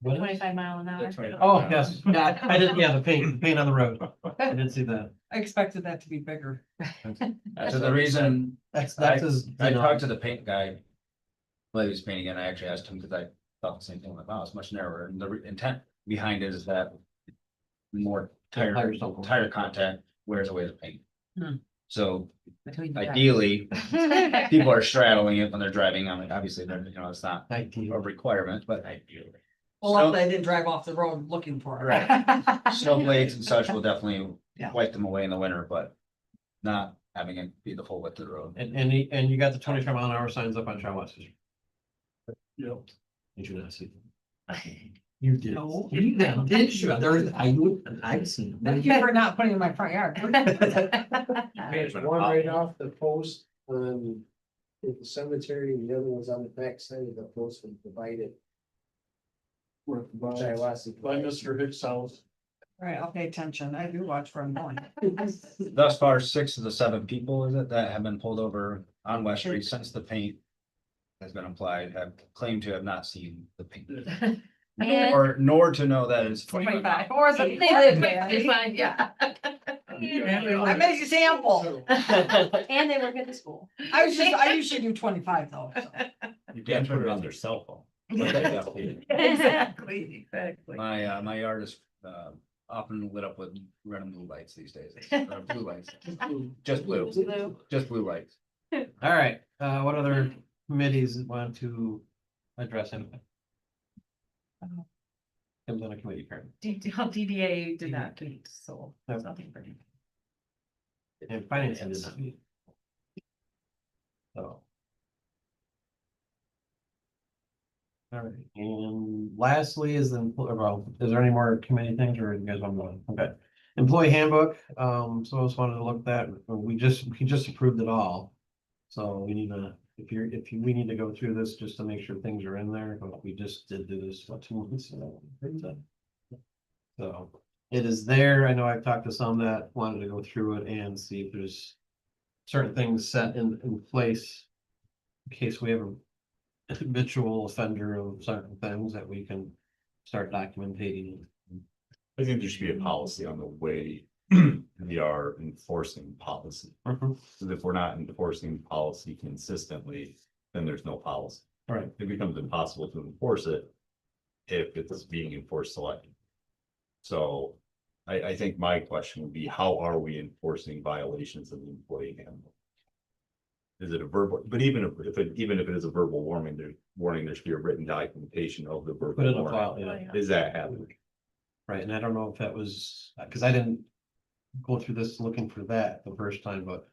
25 mile an hour. Oh, yes, yeah, I did, yeah, the paint on the road. I did see that. I expected that to be bigger. So the reason That's his. I talked to the paint guy. Well, he was painting and I actually asked him because I thought the same thing about it's much narrower and the intent behind it is that. More tire contact wears away the paint. Hmm. So ideally, people are straddling it when they're driving on it. Obviously, they're, you know, it's not a requirement, but ideally. Well, luckily I didn't drive off the road looking for it. Right. Snow blades and such will definitely Yeah. wipe them away in the winter, but not having it be the full width of the road. And you got the 25-mile-an-hour signs up on Shaw West. Yep. Did you not see them? You did. No. You did you? I've seen them. Thank you for not putting it in my front yard. One right off the post on the cemetery, and the other one's on the back side of the post and divided. By By Mr. Hicks' house. Right, I'll pay attention. I do watch where I'm going. Thus far, 6 of the 7 people, is it, that have been pulled over on West Street since the paint has been applied, have claimed to have not seen the paint. And Or nor to know that it's 25. Or is it? They live there. It's fine, yeah. I'm an example. and they work at the school. I usually do 25 though. So. You can't put it on their cell phone. Exactly, exactly. My yard is, often lit up with red and blue lights these days, or blue lights, just blue, just blue lights. All right, what other committees want to address anything? Comes on a committee, Karen. DDA did not meet, so there's nothing for you. And finance did not meet. So. All right, and lastly is well, is there any more committee things or you guys want to go on? Okay. Employee handbook, so I just wanted to look at that, we just approved it all. So we need to, we need to go through this just to make sure things are in there, but we just did do this, what, 2 months ago? So it is there. I know I've talked to some that wanted to go through it and see if there's certain things set in place in case we have a habitual offender of certain things that we can start documenting. I think there should be a policy on the way we are enforcing policy. Mhm. So if we're not enforcing policy consistently, then there's no policy. All right. It becomes impossible to enforce it if it's being enforced selectively. So I think my question would be, how are we enforcing violations of the employee handbook? Is it a verbal, but even if it is a verbal warning, there should be a written documentation of the verbal Put it in a warning. file, yeah. Is that happening? Right, and I don't know if that was, because I didn't go through this looking for that the first time, but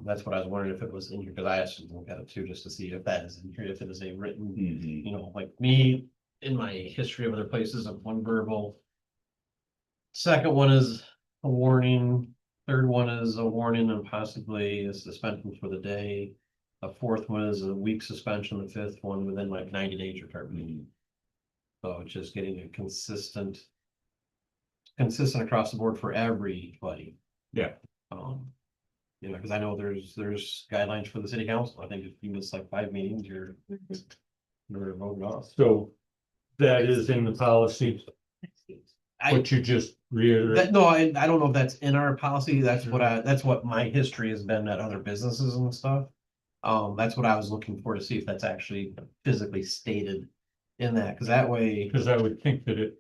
that's what I was wondering if it was in here, because I asked them to look at it too, just to see if that is in here, if it is a written, you know, like me, in my history of other places of one verbal. Second one is a warning, third one is a warning and possibly a suspension for the day. A fourth one is a week suspension, the fifth one within like 90 days or terminating. So it's just getting a consistent across the board for everybody. Yeah. You know, because I know there's guidelines for the city council. I think if you miss like 5 meetings, you're voted off. So that is in the policy, what you just reiterated. No, I don't know if that's in our policy. That's what my history has been at other businesses and stuff. That's what I was looking for to see if that's actually physically stated in that, because that way. Because I would think that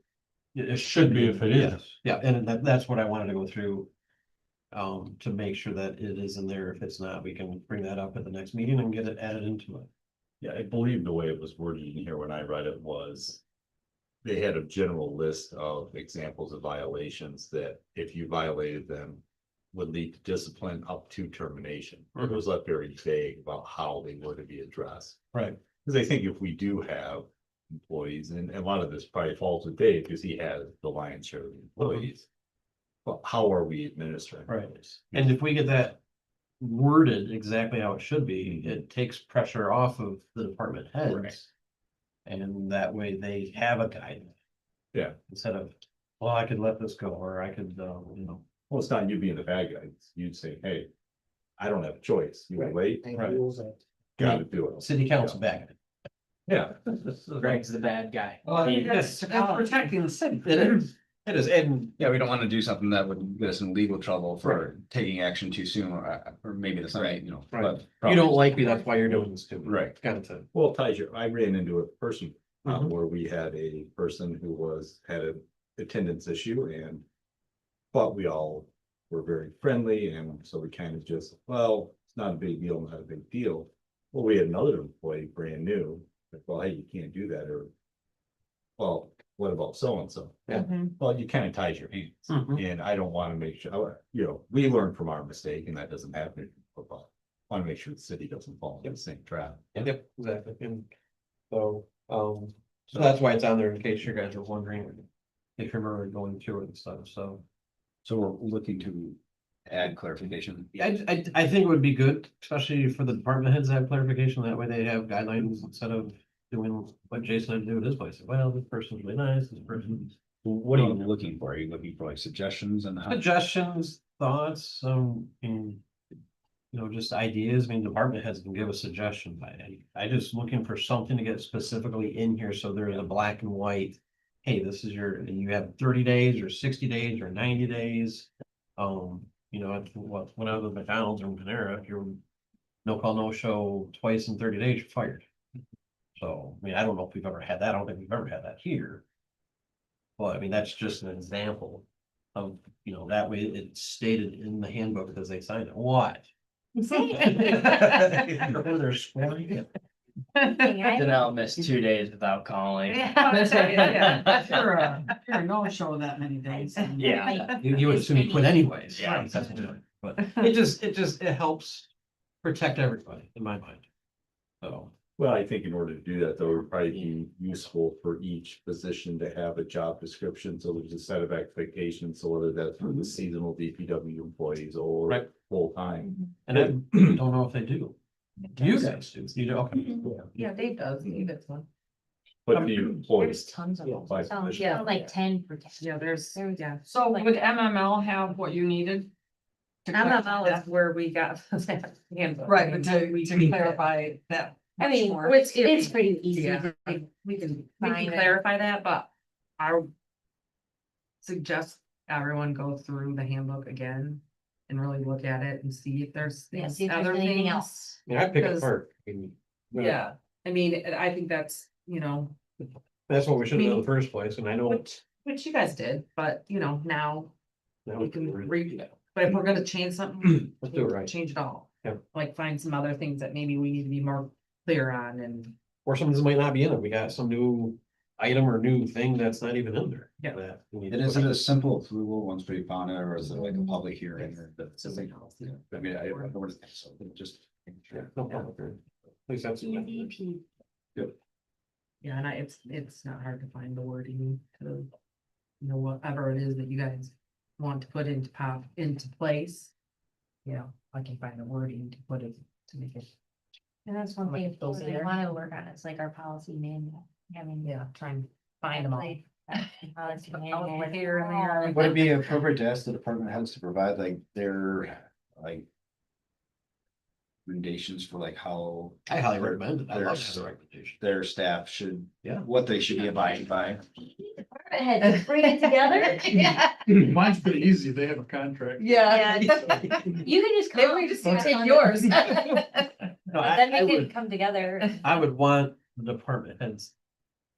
It should be if it is. Yes. Yeah, and that's what I wanted to go through. To make sure that it is in there. If it's not, we can bring that up at the next meeting and get it added into it. Yeah, I believe the way it was worded in here when I read it was. They had a general list of examples of violations that if you violated them. Would lead to discipline up to termination. It was left very vague about how they were to be addressed. Right. Because I think if we do have employees, and a lot of this probably falls with Dave, because he has the lion's share of the employees. But how are we administering? Right. And if we get that worded exactly how it should be, it takes pressure off of the department heads. Right. And that way they have a guide. Yeah. Instead of, well, I could let this go, or I could, you know. Well, it's not you being the bad guy. You'd say, hey, I don't have a choice. You wait, And Right. rules that. gotta do it. City council back. Yeah. Greg's the bad guy. That's protecting the city. It is, and Yeah, we don't want to do something that would get us in legal trouble for taking action too soon, or maybe that's not, you know, Right. but. you don't like me, that's why you're doing this too. Right. Kind of. Well, Tiger, I ran into a person Mhm. where we had a person who had an attendance issue and. But we all were very friendly, and so we kind of just, well, it's not a big deal, not a big deal. Well, we had another employee, brand new, like, well, hey, you can't do that, or. Well, what about so and so? Yeah. Well, you kind of ties your hands, Mhm. and I don't want to make sure, you know, we learn from our mistake, and that doesn't happen. But want to make sure the city doesn't fall into the same trap. Yep, exactly. And so, so that's why it's on there in case you guys are wondering. If you're really going through it and stuff, so. So we're looking to add clarification. I think it would be good, especially for the department heads to have clarification. That way they have guidelines instead of doing what Jason had to do at his place. Well, this person's really nice, this person. What are you looking for? Are you looking for like suggestions and how? Suggestions, thoughts, and, you know, just ideas. I mean, department heads can give a suggestion. I just looking for something to get specifically in here, so there's a black and white. Hey, this is and you have 30 days or 60 days or 90 days. You know, when I was with McDonald's or Panera, if you're no call, no show twice in 30 days, you're fired. So, I mean, I don't know if we've ever had that. I don't think we've ever had that here. But I mean, that's just an example of, you know, that way it's stated in the handbook because they signed it. What? They're scoring it. Then I'll miss 2 days without calling. If you're a no-show that many days. then- Yeah. You would assume you quit anyways. Yeah. Right, that's what I'm doing. But it helps protect everybody in my mind. So, Well, I think in order to do that, though, it would probably be useful for each position to have a job description, so there's a set of expectations, so whether that's for the seasonal DPW employees or Right. full-time. and I don't know if they do. You guys do. You do, okay. Yeah, Dave does, he does one. But the There's employees. tons of them. by So, position. yeah, like 10 per. Yeah, there's, yeah. So would MML have what you needed? to MML clarify is where we got. the handbook. Right, but to We clarify that. I much mean, more. it's pretty easy. Yeah. We can We find can it. clarify that, but I suggest everyone go through the handbook again and really look at it and see if there's Yeah, things, see if there's other anything things. else. I mean, I pick it Because- apart. I mean, Yeah, I mean, I think that's, That's what we should have done in the first place, and I know. which you guys did, but now now we can we're- read it. But if we're gonna change something, Let's do it right. change it all. Yeah. Like find some other things that maybe we need to be more clear on and. Or some of this might not be in it. We got some new item or new thing that's not even in there. Yeah. that we need And to is it put. a simple approval once we found it, or is it like a public hearing or that's something else? Yeah. I mean, I don't think so, just. Yeah, no problem. At least that's. EVP. Yeah, and it's not hard to find the wording to, whatever it is that you guys want to put into place. I can find the wording to put it, to make it, And that's one Like thing those we there. want to work on. It's like our policy manual. Having. try and find them all. Policy All manual. over here and there. Would it be appropriate to ask the department heads to provide like their, like. Recommendations for like how. I highly recommend it. I love There's- the recommendation. Their staff should, Yeah. what they should be abiding by. Heads, bring it together. Yeah. Mine's pretty easy, they have a contract. Yeah. You can just Maybe come. we just and take on it. yours. No, But then I we can would, come together. I would want the department heads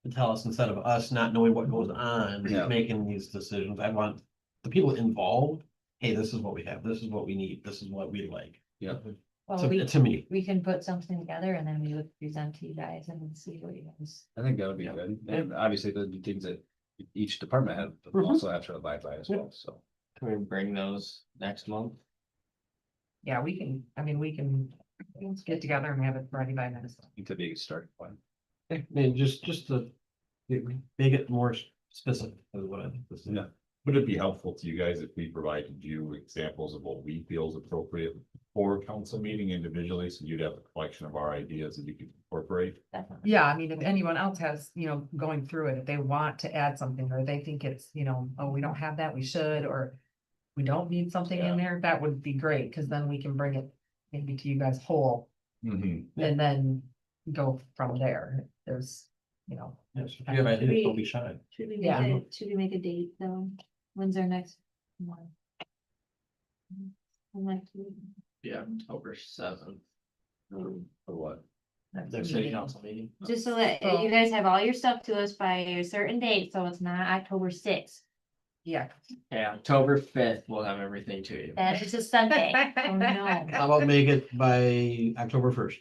to tell us instead of us not knowing what goes on, Yeah. making these decisions. I want the people involved. Hey, this is what we have. This is what we need. This is what we like. Yeah. Well, we, To me. we can put something together and then we would present to you guys and see what you guys. I think that would be good. And obviously there'd be things that each department head Mhm. also have to abide by as well, so. Can we bring those next month? Yeah, we can get together and have it ready by then. I think that'd be a good starting point. I mean, just to make it more specific is what I think this is. Yeah. Would it be helpful to you guys if we provided you examples of what we feel is appropriate for a council meeting individually, so you'd have a collection of our ideas that you could incorporate? Definitely. Yeah, I mean, if anyone else has, going through it, if they want to add something or they think it's, oh, we don't have that, we should, or we don't need something in there, that would be great, because then we can bring it maybe to you guys whole Mm-hmm. and then go from there. There's, Yes, if you have ideas, don't be shy. Should we Yeah. should we make a date though? When's our next one? Next week. Yeah, October 7th. For what? Their city council meeting. Just so that So- you guys have all your stuff to us by a certain date, so it's not October 6th. yeah. Yeah, October 5th, we'll have everything to you. That is a Sunday. Oh, no. How about make it by October 1st?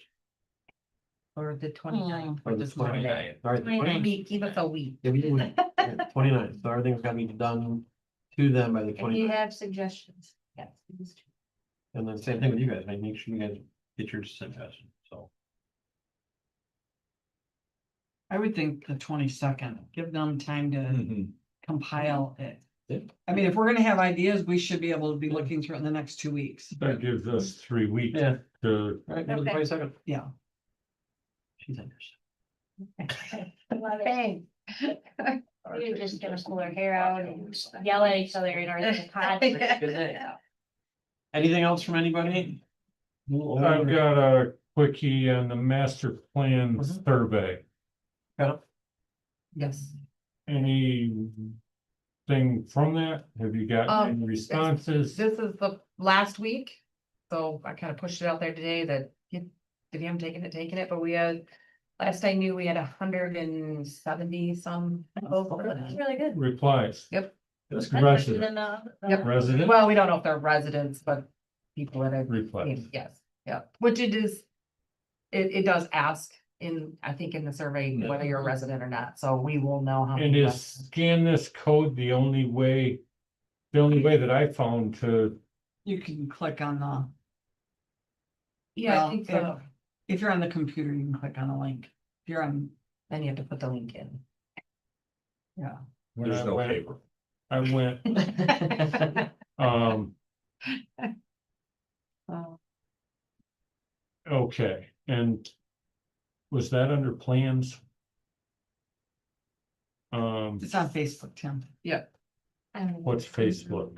Or the 29th. Or the this Monday. 29th? All right, the 29th. 29th. Give us a week. Yeah, we can- yeah, 29th. So everything's gotta be done to them by the If you 29th. have suggestions, yes. please. And then same thing with you guys, make sure you guys get your suggestions, so. I would think the 22nd, give them time to Mm-hmm. compile it. Yeah. I mean, if we're gonna have ideas, we should be able to be looking through it in the next 2 weeks. That gives us 3 weeks Yeah. to, All right, maybe the Okay. 22nd. Yeah. She's understood. Thanks. You just gonna pull our hair out and yell at each other in our pod. Good day. Anything else from anybody? I've got a quickie on the master plan Mhm. survey. Yes. Anything from that? Have you got any This responses? is the last week, so I kind of pushed it out there today that if you haven't taken it, but we had Last I knew, we had 170 some. That's really good. replies. Yep. That's That's better resident, than, Yep. resident Well, we don't know if they're residents, but people that have, replies. yes, yeah, which it is. It does ask in, I think in the survey, whether you're a resident or not, so we will know how. And many is residents. scan this code the only way that I found to, You can click on the, Yeah, I well, think so. if you're on the computer, you can click on a link. If you're on, Then you have to put the link in. yeah. when There's I no went, paper. I went, Oh. okay, and was that under plans? It's on Facebook, Tim. What's Facebook?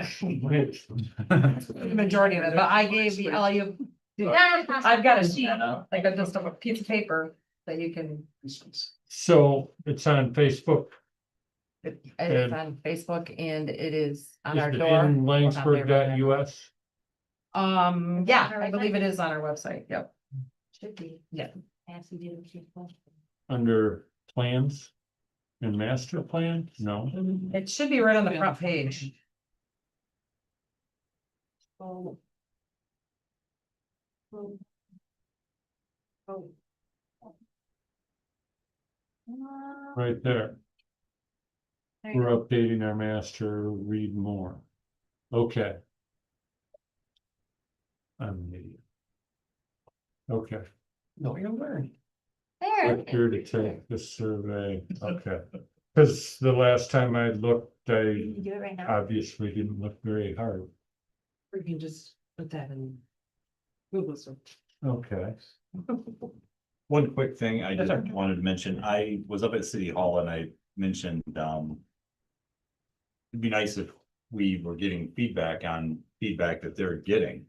The majority of it, but I gave the, all you. I've got a sheet, like just a piece of paper that you can, So it's on Facebook, it's And- on Facebook and it is on is our it door. in Laingsburg.us? Yeah, I believe it is on our website, yep. Should be. Yeah. Nancy did it. Under plans and master plan? No, It should be right on the front page. Oh. Oh. Oh. right there. There you We're go. updating our master, read more. Okay. I'm an idiot. Okay, No, you're learning. There. click here to take the survey, okay. Cause the last time I looked, I You can do it right now. obviously didn't look very hard. We can just put that in. Google search. Okay. One quick thing I Yes, just sir. wanted to mention, I was up at City Hall and I mentioned, it'd be nice if we were getting feedback that they're getting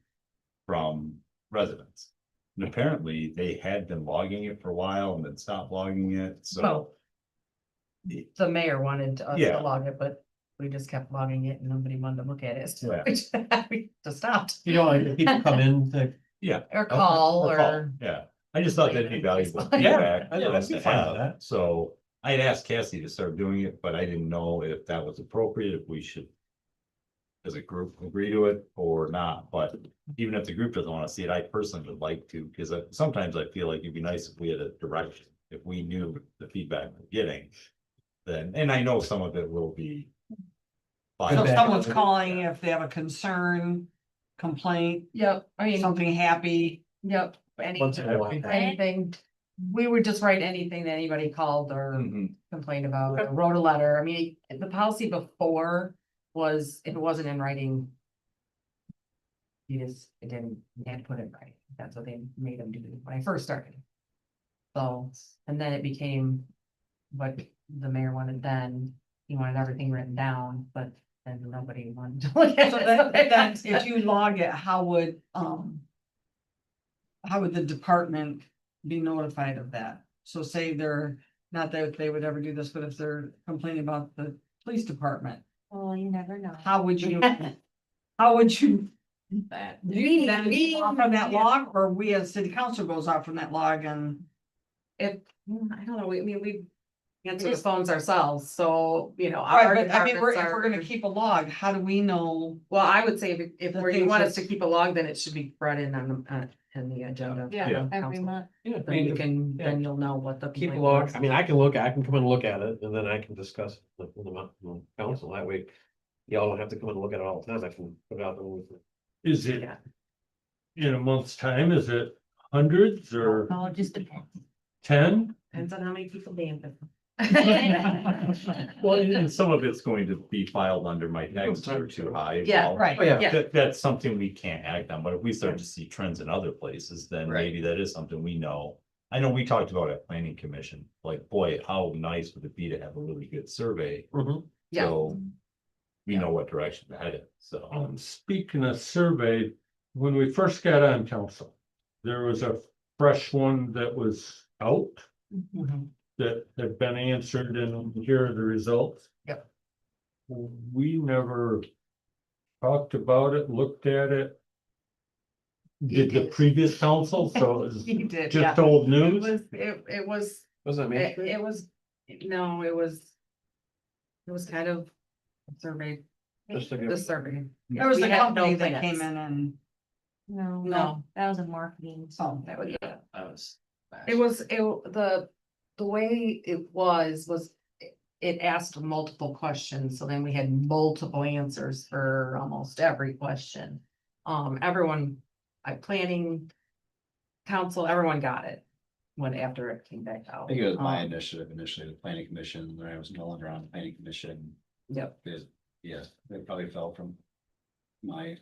from residents. And apparently they had been logging it for a while and then stopped logging it, so. Well, the mayor wanted us to Yeah. log it, but we just kept logging it and nobody wanted to look at it, so Yeah. we just stopped. You know, like, people come in to, Yeah. Or call Or call, or, yeah, I just thought that'd be valuable Yeah, feedback I know, for I'd us be to fine with have, that. so. I had asked Cassie to start doing it, but I didn't know if that was appropriate, if we should. As a group agree to it or not, but even if the group doesn't wanna see it, I personally would like to, cause sometimes I feel like it'd be nice if we had a direction. If we knew the feedback we're getting, then, and I know some of it will be. So if fine. someone's calling, if they have a concern, complaint, yep, I mean, something happy, yep, once in a while. anything. We would just write anything that anybody called or Mhm. complained about, or wrote a letter. I mean, the policy before was, if it wasn't in writing. It didn't, you had to put it in writing. That's what they made them do when I first started. So, and then it became what the mayor wanted then. He wanted everything written down, but then nobody wanted to look at so it. then if you log it, how would the department be notified of that? So say they're, not that they would ever do this, but if they're complaining about the police department, Well, you never know. how would you? How would you? You then go off from that log, or we as city council goes off from that log and, If, I don't know, I mean, we answer the phones ourselves, so, you know. right, our but I mean, departments if we're gonna are- keep a log, how do we know? Well, I would say if The you things want us to that's- keep a log, then it should be brought in on the agenda. Yeah, of every council. month. Yeah, I Then you mean, can, yeah. then you'll know what the. keep a complaint log, was. I mean, I can come and look at it, and then I can discuss it with the council, that way. Y'all don't have to come and look at it all the time, I can put it out there. Is it Yeah. in a month's time? Is it hundreds or Oh, it just depends. 10? Depends on how many people damn it. Well, and some of it's going to be filed under my taxes are too high. Yeah, Well, Right. Oh, yeah. Yeah. That's something we can't act on, but if we start to see trends in other places, then Right. maybe that is something we know. I know we talked about at planning commission, like, boy, how nice would it be to have a really good survey, Yeah. so. We know what direction to head in, so. Speaking of survey, when we first got on council, there was a fresh one that was out Mhm. that had been answered, and here are the results. Yep. We never talked about it, looked at it. did the previous council, so it's He did, yeah. just old It news? was, it was, Was that Main it Street? it was, no, it was. It was kind of surveyed, Just to the give- survey. There was We a had no company that plans. came in and, No, No. that was a marketing. oh, That was, yeah. I was. It was, the way it was it asked multiple questions, so then we had multiple answers for almost every question. Everyone, planning, council, everyone got it when after it came back out. I think it was my Um, initiative initially, the planning commission, when I was no longer on the planning commission. Yep, Yeah, it probably fell from my,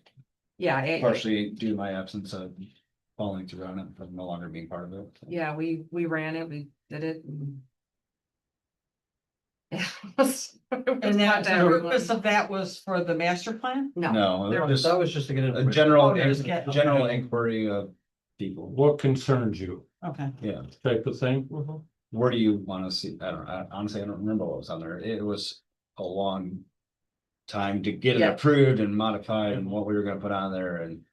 yeah, partially due to my absence of following through on it, from no longer being part of it. yeah, we ran it, we did it. Yeah, it was and not that, to the everyone. purpose of that was for the master plan? No, No, there it was- was That was just to get a in. general, Okay, it was okay. a general inquiry of people, What concerns you, Okay. yeah. type of thing? Where do you wanna see, honestly, I don't remember what was on there, it was a long. Time to get it Yeah. approved and modified and what we were gonna put on there, and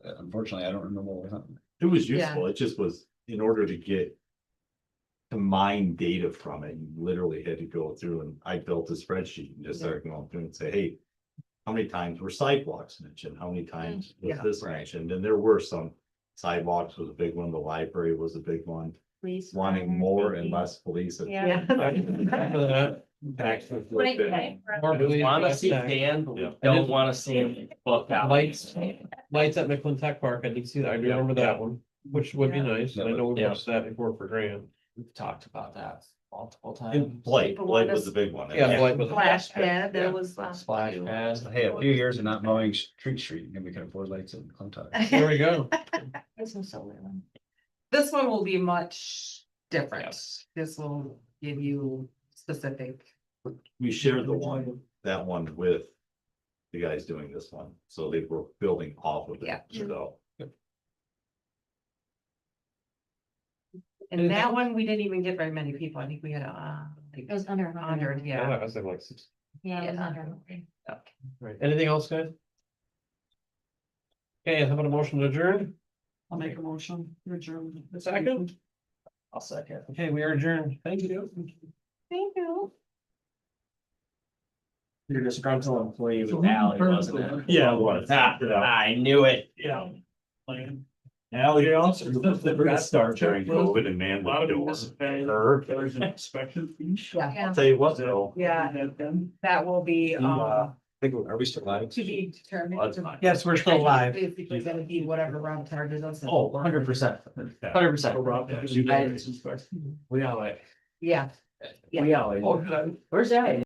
unfortunately, I don't remember what was on there. It was Yeah. useful, it just was, in order to get. To mine data from it, you literally had to go through and I built a spreadsheet and just started going through and say, hey. How many times were sidewalks mentioned? How many times was Yeah. this mentioned? And there were some. Sidewalks was a big one, the library was a big one, Police. wanting fire, more and safety. less police. Yeah. More police, Wanna less see tax. Dan, but we Yeah. don't wanna see him book out. Lights, lights at McClintock Park, I did see that, I do Yeah, remember yeah. that one, which would be Yeah. nice, I know we Yeah. watched that before for Grant. We've talked about that multiple times. And Blight was a big one. Yeah, Blight was. Splash pad, there was. Splash pad. Hey, a few years of not mowing Street, and we can afford lights in Clinton. There we go. There's some solar one. This one will be much different. Yes. This will give you specific. We shared that one with. The guys doing this one, so they were building off of Yeah. it, so. And that one, we didn't even get very many people. I think we had It was under a 100, yeah. I was like, Yeah, it was Yeah. under. right, anything else, guys? Okay, how about a motion to adjourn? I'll make a motion. to adjourn. A second? I'll second. Okay, we are adjourned, thank you. Thank you. You're disgruntled employee with Ally, wasn't it? Yeah, it was. I knew it. Yeah. Now you're also, they're gonna start during COVID and man. A lot of the door. There's an inspection fee. Yeah, I'll tell you what, though. yeah, that will be, Are we still live? to be determined. That's fine. Yes, we're still live. Basically gonna be whatever Rob charges us. Oh, 100%. 100%. You guys inspection. We all like. Yeah. We all like. Where's that?